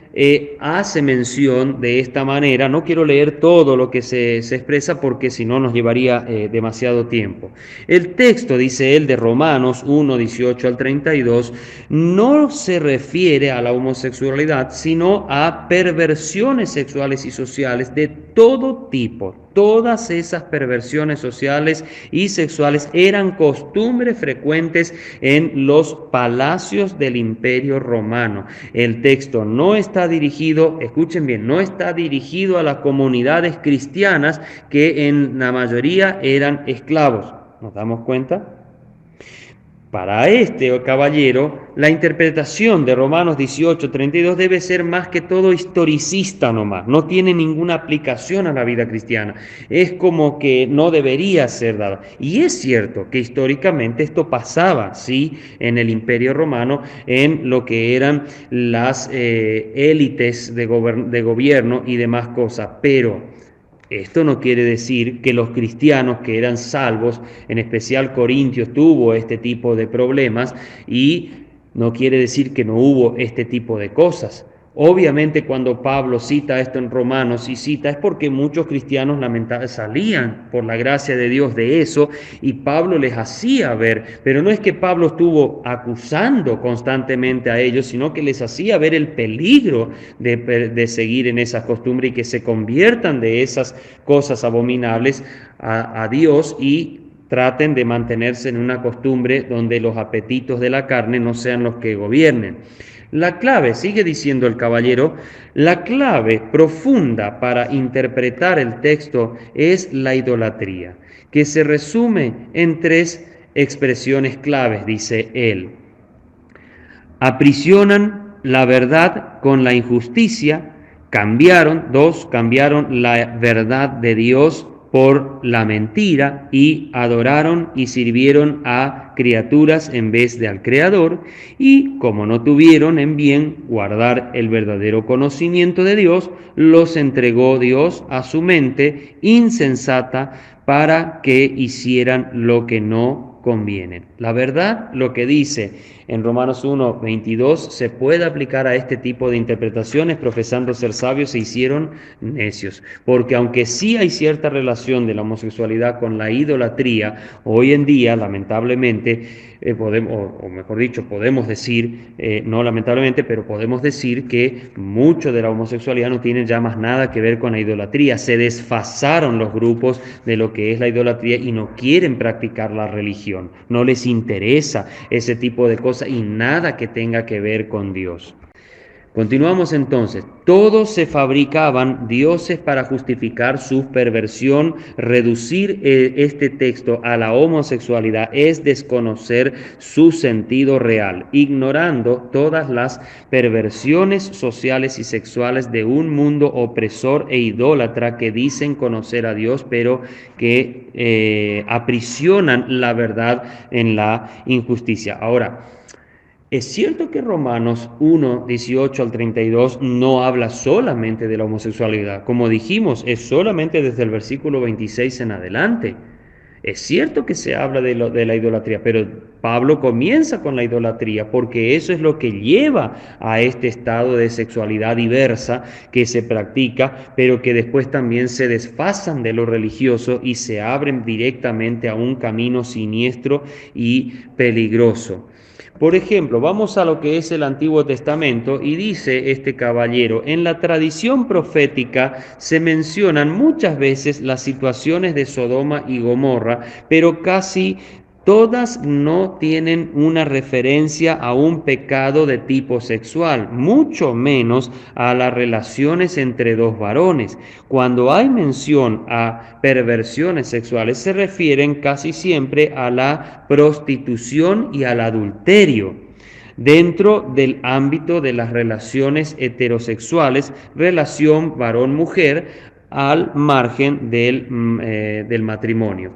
A: hace mención de esta manera. No quiero leer todo lo que se expresa porque si no nos llevaría demasiado tiempo. El texto, dice él, de Romanos 1, 18 al 32, no se refiere a la homosexualidad, sino a perversiones sexuales y sociales de todo tipo. Todas esas perversiones sociales y sexuales eran costumbres frecuentes en los palacios del Imperio Romano. El texto no está dirigido, escuchen bien, no está dirigido a las comunidades cristianas, que en la mayoría eran esclavos. ¿Nos damos cuenta? Para este caballero, la interpretación de Romanos 18:32 debe ser más que todo historicista nomás, no tiene ninguna aplicación a la vida cristiana, es como que no debería ser dada. Y es cierto que históricamente esto pasaba, sí, en el Imperio Romano, en lo que eran las élites de gobierno y demás cosas, pero esto no quiere decir que los cristianos que eran salvos, en especial Corintios tuvo este tipo de problemas, y no quiere decir que no hubo este tipo de cosas. Obviamente cuando Pablo cita esto en Romanos, y cita, es porque muchos cristianos salían por la gracia de Dios de eso, y Pablo les hacía ver, pero no es que Pablo estuvo acusando constantemente a ellos, sino que les hacía ver el peligro de seguir en esas costumbres y que se conviertan de esas cosas abominables a Dios, y traten de mantenerse en una costumbre donde los apetitos de la carne no sean los que gobiernen. La clave, sigue diciendo el caballero, la clave profunda para interpretar el texto es la idolatría, que se resume en tres expresiones claves, dice él. Aprisionan la verdad con la injusticia, cambiaron la verdad de Dios por la mentira, y adoraron y sirvieron a criaturas en vez de al Creador, y como no tuvieron en bien guardar el verdadero conocimiento de Dios, los entregó Dios a su mente insensata para que hicieran lo que no convienen. La verdad, lo que dice en Romanos 1:22 se puede aplicar a este tipo de interpretaciones. Profesando ser sabios se hicieron necios, porque aunque sí hay cierta relación de la homosexualidad con la idolatría, hoy en día, lamentablemente, o mejor dicho, podemos decir, no lamentablemente, pero podemos decir que mucho de la homosexualidad no tiene ya más nada que ver con la idolatría. Se desfasaron los grupos de lo que es la idolatría y no quieren practicar la religión. No les interesa ese tipo de cosas y nada que tenga que ver con Dios. Continuamos entonces. Todos se fabricaban dioses para justificar su perversión. Reducir este texto a la homosexualidad es desconocer su sentido real, ignorando todas las perversiones sociales y sexuales de un mundo opresor e idólatra que dicen conocer a Dios, pero que aprisionan la verdad en la injusticia. Ahora, es cierto que Romanos 1:18 al 32 no habla solamente de la homosexualidad. Como dijimos, es solamente desde el versículo 26 en adelante. Es cierto que se habla de la idolatría, pero Pablo comienza con la idolatría porque eso es lo que lleva a este estado de sexualidad diversa que se practica, pero que después también se desfasan de lo religioso y se abren directamente a un camino siniestro y peligroso. Por ejemplo, vamos a lo que es el Antiguo Testamento y dice este caballero: en la tradición profética se mencionan muchas veces las situaciones de Sodoma y Gomorra, pero casi todas no tienen una referencia a un pecado de tipo sexual, mucho menos a las relaciones entre dos varones. Cuando hay mención a perversiones sexuales, se refieren casi siempre a la prostitución y al adulterio dentro del ámbito de las relaciones heterosexuales, relación varón-mujer, al margen del matrimonio.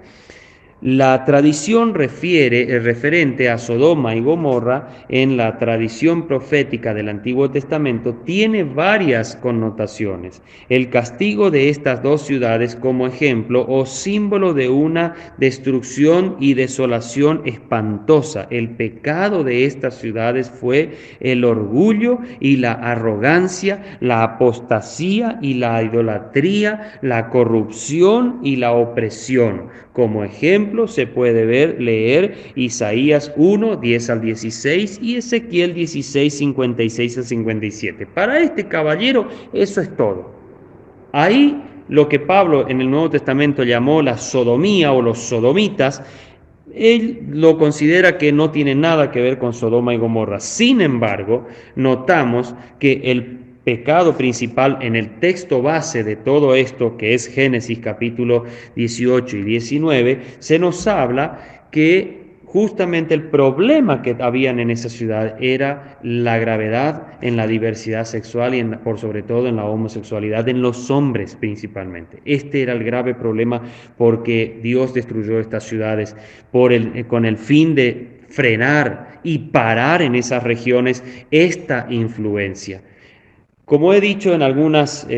A: La tradición referente a Sodoma y Gomorra en la tradición profética del Antiguo Testamento tiene varias connotaciones. El castigo de estas dos ciudades como ejemplo o símbolo de una destrucción y desolación espantosa. El pecado de estas ciudades fue el orgullo y la arrogancia, la apostasía y la idolatría, la corrupción y la opresión. Como ejemplo se puede leer Isaías 1:10 al 16 y Ezequiel 16:56 al 57. Para este caballero eso es todo. Ahí lo que Pablo en el Nuevo Testamento llamó la sodomía o los sodomitas, él lo considera que no tiene nada que ver con Sodoma y Gomorra. Sin embargo, notamos que el pecado principal en el texto base de todo esto, que es Génesis capítulo 18 y 19, se nos habla que justamente el problema que habían en esa ciudad era la gravedad en la diversidad sexual y por sobre todo en la homosexualidad, en los hombres principalmente. Este era el grave problema porque Dios destruyó estas ciudades con el fin de frenar y parar en esas regiones esta influencia. Como he dicho en algunas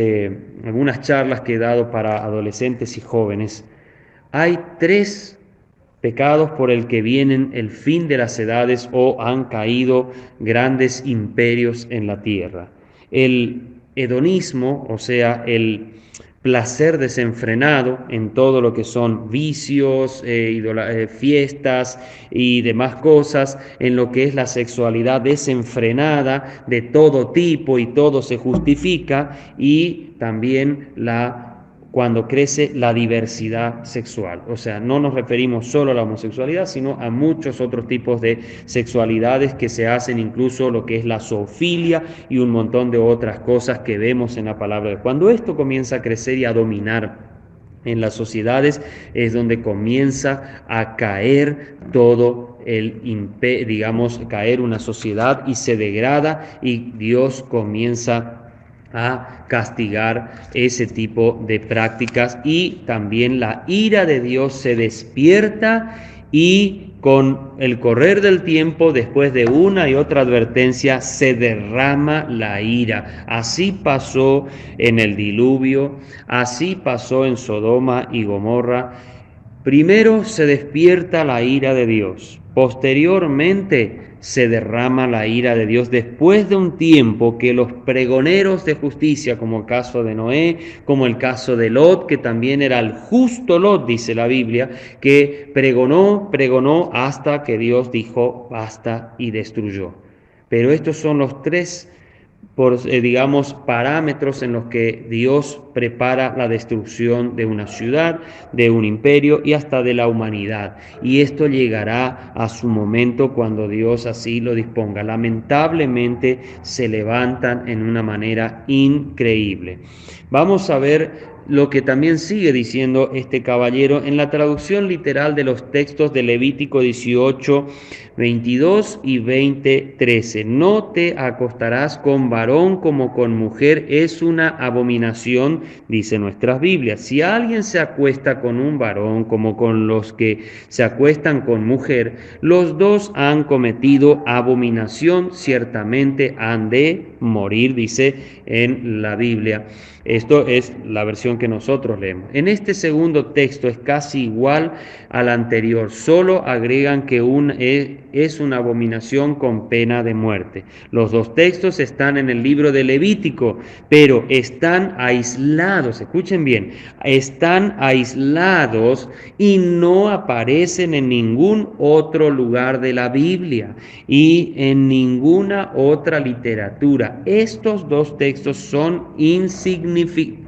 A: charlas que he dado para adolescentes y jóvenes, hay tres pecados por el que vienen el fin de las edades o han caído grandes imperios en la tierra. El hedonismo, o sea, el placer desenfrenado en todo lo que son vicios, fiestas y demás cosas, en lo que es la sexualidad desenfrenada de todo tipo y todo se justifica, y también cuando crece la diversidad sexual. O sea, no nos referimos solo a la homosexualidad, sino a muchos otros tipos de sexualidades que se hacen, incluso lo que es la zoofilia y un montón de otras cosas que vemos en la palabra. Cuando esto comienza a crecer y a dominar en las sociedades, es donde comienza a caer todo caer una sociedad y se degrada y Dios comienza a castigar ese tipo de prácticas, y también la ira de Dios se despierta y con el correr del tiempo, después de una y otra advertencia, se derrama la ira. Así pasó en el diluvio, así pasó en Sodoma y Gomorra. Primero se despierta la ira de Dios, posteriormente se derrama la ira de Dios después de un tiempo que los pregoneros de justicia, como el caso de Noé, como el caso de Lot, que también era el justo Lot, dice la Biblia, que pregonó hasta que Dios dijo basta y destruyó. Pero estos son los tres digamos, parámetros en los que Dios prepara la destrucción de una ciudad, de un imperio y hasta de la humanidad. Y esto llegará a su momento cuando Dios así lo disponga. Lamentablemente se levantan en una manera increíble. Vamos a ver lo que también sigue diciendo este caballero en la traducción literal de los textos de Levítico 18, 22 y 20, 13. No te acostarás con varón como con mujer, es una abominación, dice nuestras Biblias. Si alguien se acuesta con un varón como con los que se acuestan con mujer, los dos han cometido abominación, ciertamente han de morir, dice en la Biblia. Esto es la versión que nosotros leemos. En este segundo texto es casi igual al anterior, solo agregan que es una abominación con pena de muerte. Los dos textos están en el libro de Levítico, pero están aislados, escuchen bien, están aislados y no aparecen en ningún otro lugar de la Biblia y en ninguna otra literatura. Estos dos textos son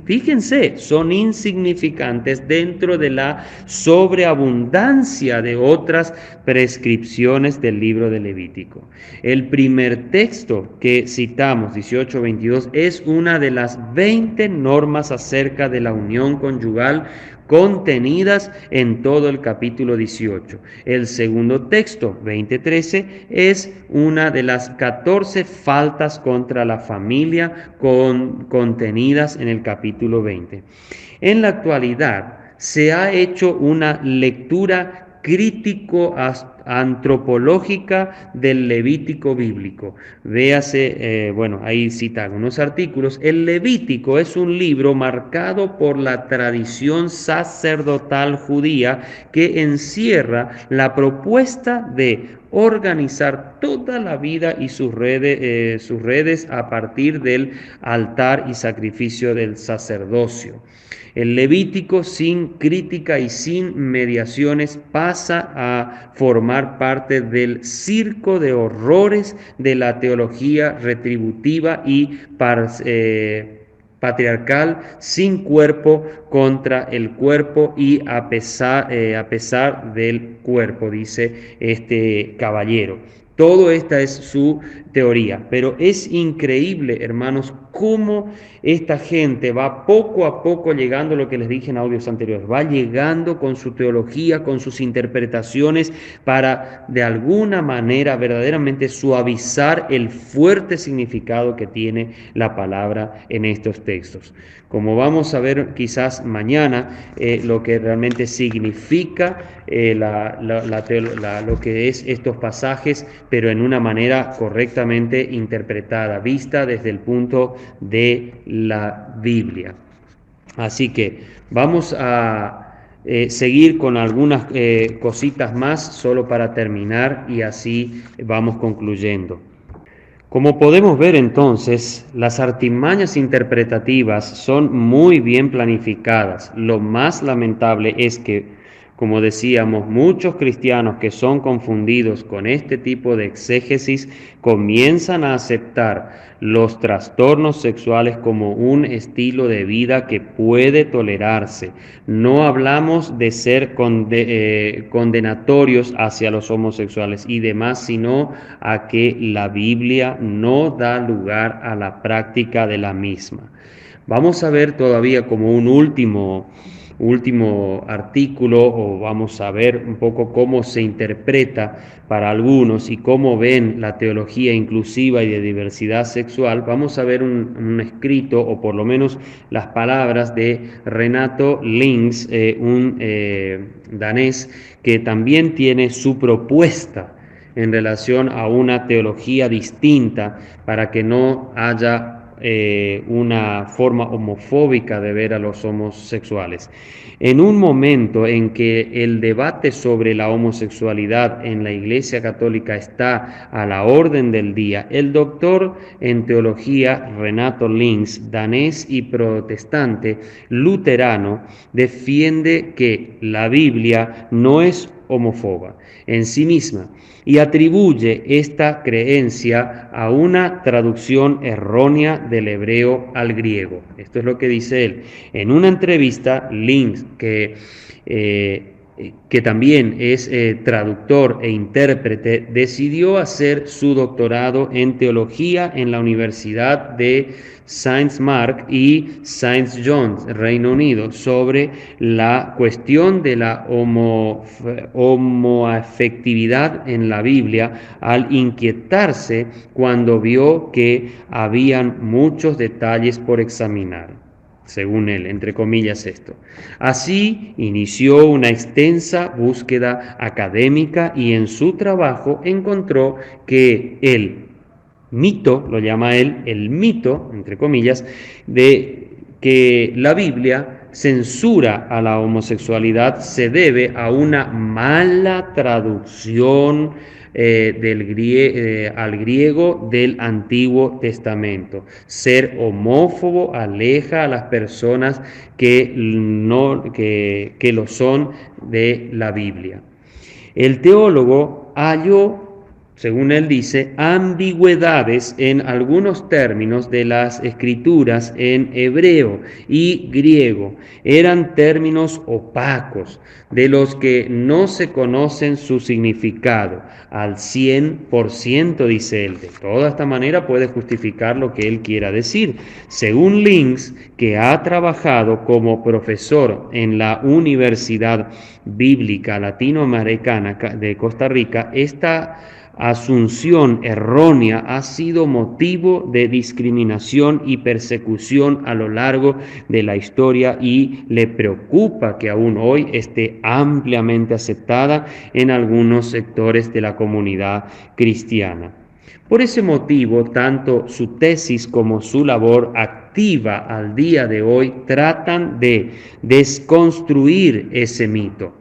A: fíjense, son insignificantes dentro de la sobreabundancia de otras prescripciones del libro de Levítico. El primer texto que citamos, 18:22, es una de las 20 normas acerca de la unión conyugal contenidas en todo el capítulo 18. El segundo texto, 20:13, es una de las 14 faltas contra la familia contenidas en el capítulo 20. En la actualidad se ha hecho una lectura crítico-antropológica del Levítico bíblico. Véase, ahí cita algunos artículos. El Levítico es un libro marcado por la tradición sacerdotal judía que encierra la propuesta de organizar toda la vida y sus redes a partir del altar y sacrificio del sacerdocio. El Levítico, sin crítica y sin mediaciones, pasa a formar parte del circo de horrores de la teología retributiva y patriarcal, sin cuerpo contra el cuerpo y a pesar del cuerpo, dice este caballero. Todo esta es su teoría, pero es increíble, hermanos, cómo esta gente va poco a poco llegando a lo que les dije en audios anteriores, va llegando con su teología, con sus interpretaciones, para de alguna manera verdaderamente suavizar el fuerte significado que tiene la palabra en estos textos. Como vamos a ver quizás mañana, lo que realmente significa lo que es estos pasajes, pero en una manera correctamente interpretada, vista desde el punto de la Biblia. Así que vamos a seguir con algunas cositas más, solo para terminar, y así vamos concluyendo. Como podemos ver entonces, las artimañas interpretativas son muy bien planificadas. Lo más lamentable es que, como decíamos, muchos cristianos que son confundidos con este tipo de exégesis comienzan a aceptar los trastornos sexuales como un estilo de vida que puede tolerarse. No hablamos de ser condenatorios hacia los homosexuales y demás, sino a que la Biblia no da lugar a la práctica de la misma. Vamos a ver todavía como un último artículo, o vamos a ver un poco cómo se interpreta para algunos y cómo ven la teología inclusiva y de diversidad sexual. Vamos a ver un escrito, o por lo menos las palabras de Renato Links, un danés que también tiene su propuesta en relación a una teología distinta para que no haya una forma homofóbica de ver a los homosexuales. En un momento en que el debate sobre la homosexualidad en la Iglesia Católica está a la orden del día, el doctor en teología Renato Links, danés y protestante luterano, defiende que la Biblia no es homófoba en sí misma y atribuye esta creencia a una traducción errónea del hebreo al griego. Esto es lo que dice él. En una entrevista, Links, que también es traductor e intérprete, decidió hacer su doctorado en teología en la Universidad de Saint Mark y Saint John's, Reino Unido, sobre la cuestión de la homoafectividad en la Biblia, al inquietarse cuando vio que habían muchos detalles por examinar. Según él, entre comillas esto. Así inició una extensa búsqueda académica y en su trabajo encontró que el mito, lo llama él, el mito, entre comillas, de que la Biblia censura a la homosexualidad se debe a una mala traducción al griego del Antiguo Testamento. Ser homófobo aleja a las personas que lo son de la Biblia. El teólogo halló, según él dice, ambigüedades en algunos términos de las escrituras en hebreo y griego. Eran términos opacos, de los que no se conocen su significado al 100%, dice él. De toda esta manera puede justificar lo que él quiera decir. Según Links, que ha trabajado como profesor en la Universidad Bíblica Latinoamericana de Costa Rica, esta asunción errónea ha sido motivo de discriminación y persecución a lo largo de la historia y le preocupa que aún hoy esté ampliamente aceptada en algunos sectores de la comunidad cristiana. Por ese motivo, tanto su tesis como su labor activa al día de hoy tratan de desconstruir ese mito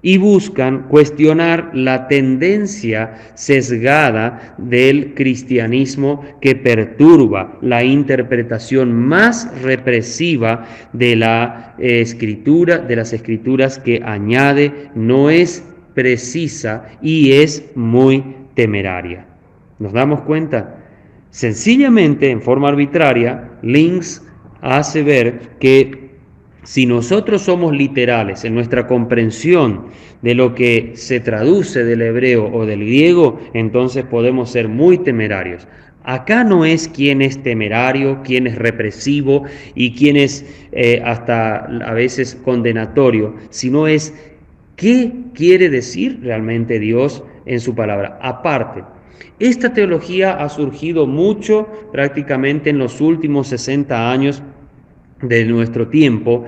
A: y buscan cuestionar la tendencia sesgada del cristianismo que perturba la interpretación más represiva de la escritura, de las escrituras, que añade no es precisa y es muy temeraria. ¿Nos damos cuenta? Sencillamente, en forma arbitraria, Links hace ver que si nosotros somos literales en nuestra comprensión de lo que se traduce del hebreo o del griego, entonces podemos ser muy temerarios. Acá no es quién es temerario, quién es represivo y quién es hasta a veces condenatorio, sino es qué quiere decir realmente Dios en su palabra. Aparte, esta teología ha surgido mucho prácticamente en los últimos 60 años de nuestro tiempo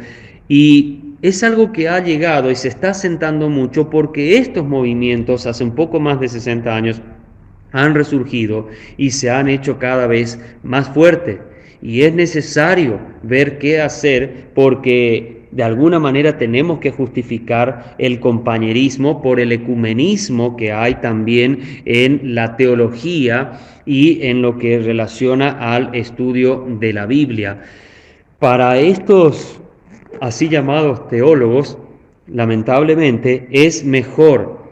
A: y es algo que ha llegado y se está asentando mucho porque estos movimientos hace un poco más de 60 años han resurgido y se han hecho cada vez más fuertes y es necesario ver qué hacer porque de alguna manera tenemos que justificar el compañerismo por el ecumenismo que hay también en la teología y en lo que relaciona al estudio de la Biblia. Para estos así llamados teólogos, lamentablemente, es mejor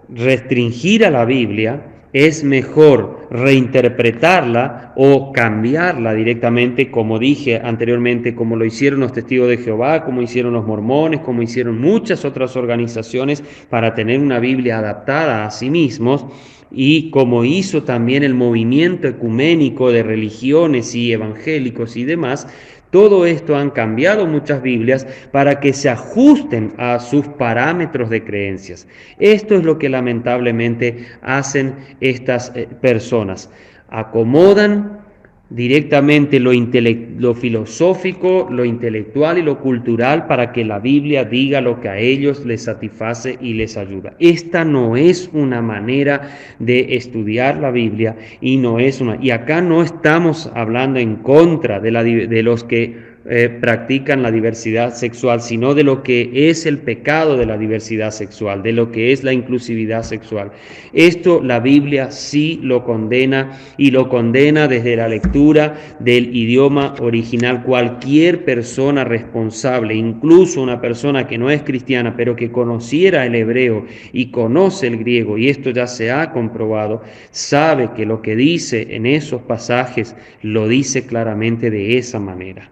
A: restringir a la Biblia, es mejor reinterpretarla o cambiarla directamente, como dije anteriormente, como lo hicieron los Testigos de Jehová, como hicieron los mormones, como hicieron muchas otras organizaciones para tener una Biblia adaptada a sí mismos, y como hizo también el movimiento ecuménico de religiones y evangélicos y demás. Todo esto han cambiado muchas Biblias para que se ajusten a sus parámetros de creencias. Esto es lo que lamentablemente hacen estas personas. Acomodan directamente lo filosófico, lo intelectual y lo cultural para que la Biblia diga lo que a ellos les satisface y les ayuda. Esta no es una manera de estudiar la Biblia y acá no estamos hablando en contra de los que practican la diversidad sexual, sino de lo que es el pecado de la diversidad sexual, de lo que es la inclusividad sexual. Esto la Biblia sí lo condena, y lo condena desde la lectura del idioma original. Cualquier persona responsable, incluso una persona que no es cristiana, pero que conociera el hebreo y conoce el griego, y esto ya se ha comprobado, sabe que lo que dice en esos pasajes lo dice claramente de esa manera.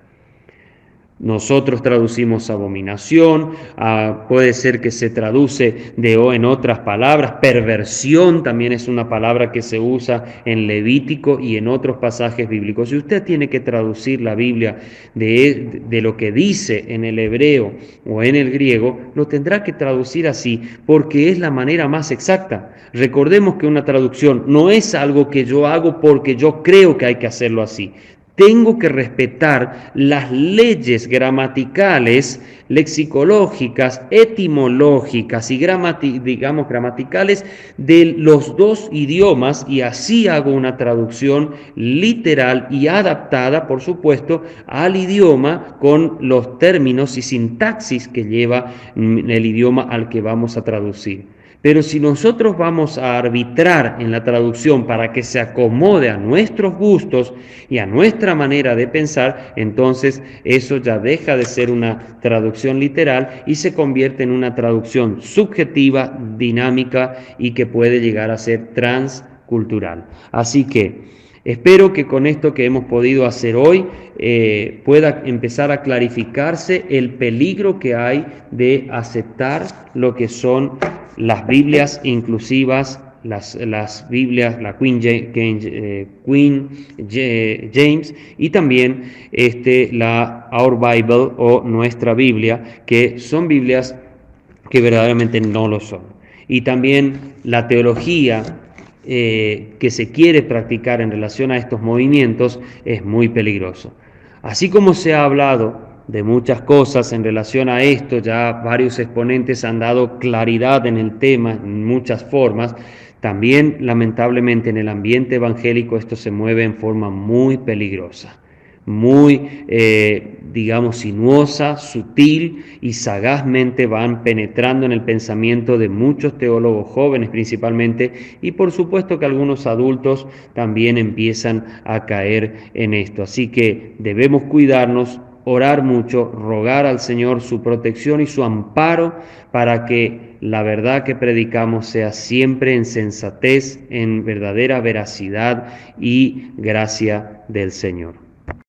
A: Nosotros traducimos abominación, puede ser que se traduce en otras palabras. Perversión también es una palabra que se usa en Levítico y en otros pasajes bíblicos. Si usted tiene que traducir la Biblia de lo que dice en el hebreo o en el griego, lo tendrá que traducir así porque es la manera más exacta. Recordemos que una traducción no es algo que yo hago porque yo creo que hay que hacerlo así. Tengo que respetar las leyes gramaticales, lexicológicas, etimológicas y gramaticales de los dos idiomas, y así hago una traducción literal y adaptada, por supuesto, al idioma con los términos y sintaxis que lleva el idioma al que vamos a traducir. Pero si nosotros vamos a arbitrar en la traducción para que se acomode a nuestros gustos y a nuestra manera de pensar, entonces eso ya deja de ser una traducción literal y se convierte en una traducción subjetiva, dinámica y que puede llegar a ser transcultural. Así que espero que con esto que hemos podido hacer hoy pueda empezar a clarificarse el peligro que hay de aceptar lo que son las Biblias inclusivas, las Biblias, la Queen James y también la Our Bible o Nuestra Biblia, que son Biblias que verdaderamente no lo son. Y también la teología que se quiere practicar en relación a estos movimientos es muy peligroso. Así como se ha hablado de muchas cosas en relación a esto, ya varios exponentes han dado claridad en el tema en muchas formas, también lamentablemente en el ambiente evangélico esto se mueve en forma muy peligrosa, muy, sinuosa, sutil y sagazmente van penetrando en el pensamiento de muchos teólogos jóvenes principalmente, y por supuesto que algunos adultos también empiezan a caer en esto. Así que debemos cuidarnos, orar mucho, rogar al Señor su protección y su amparo para que la verdad que predicamos sea siempre en sensatez, en verdadera veracidad y gracia del Señor.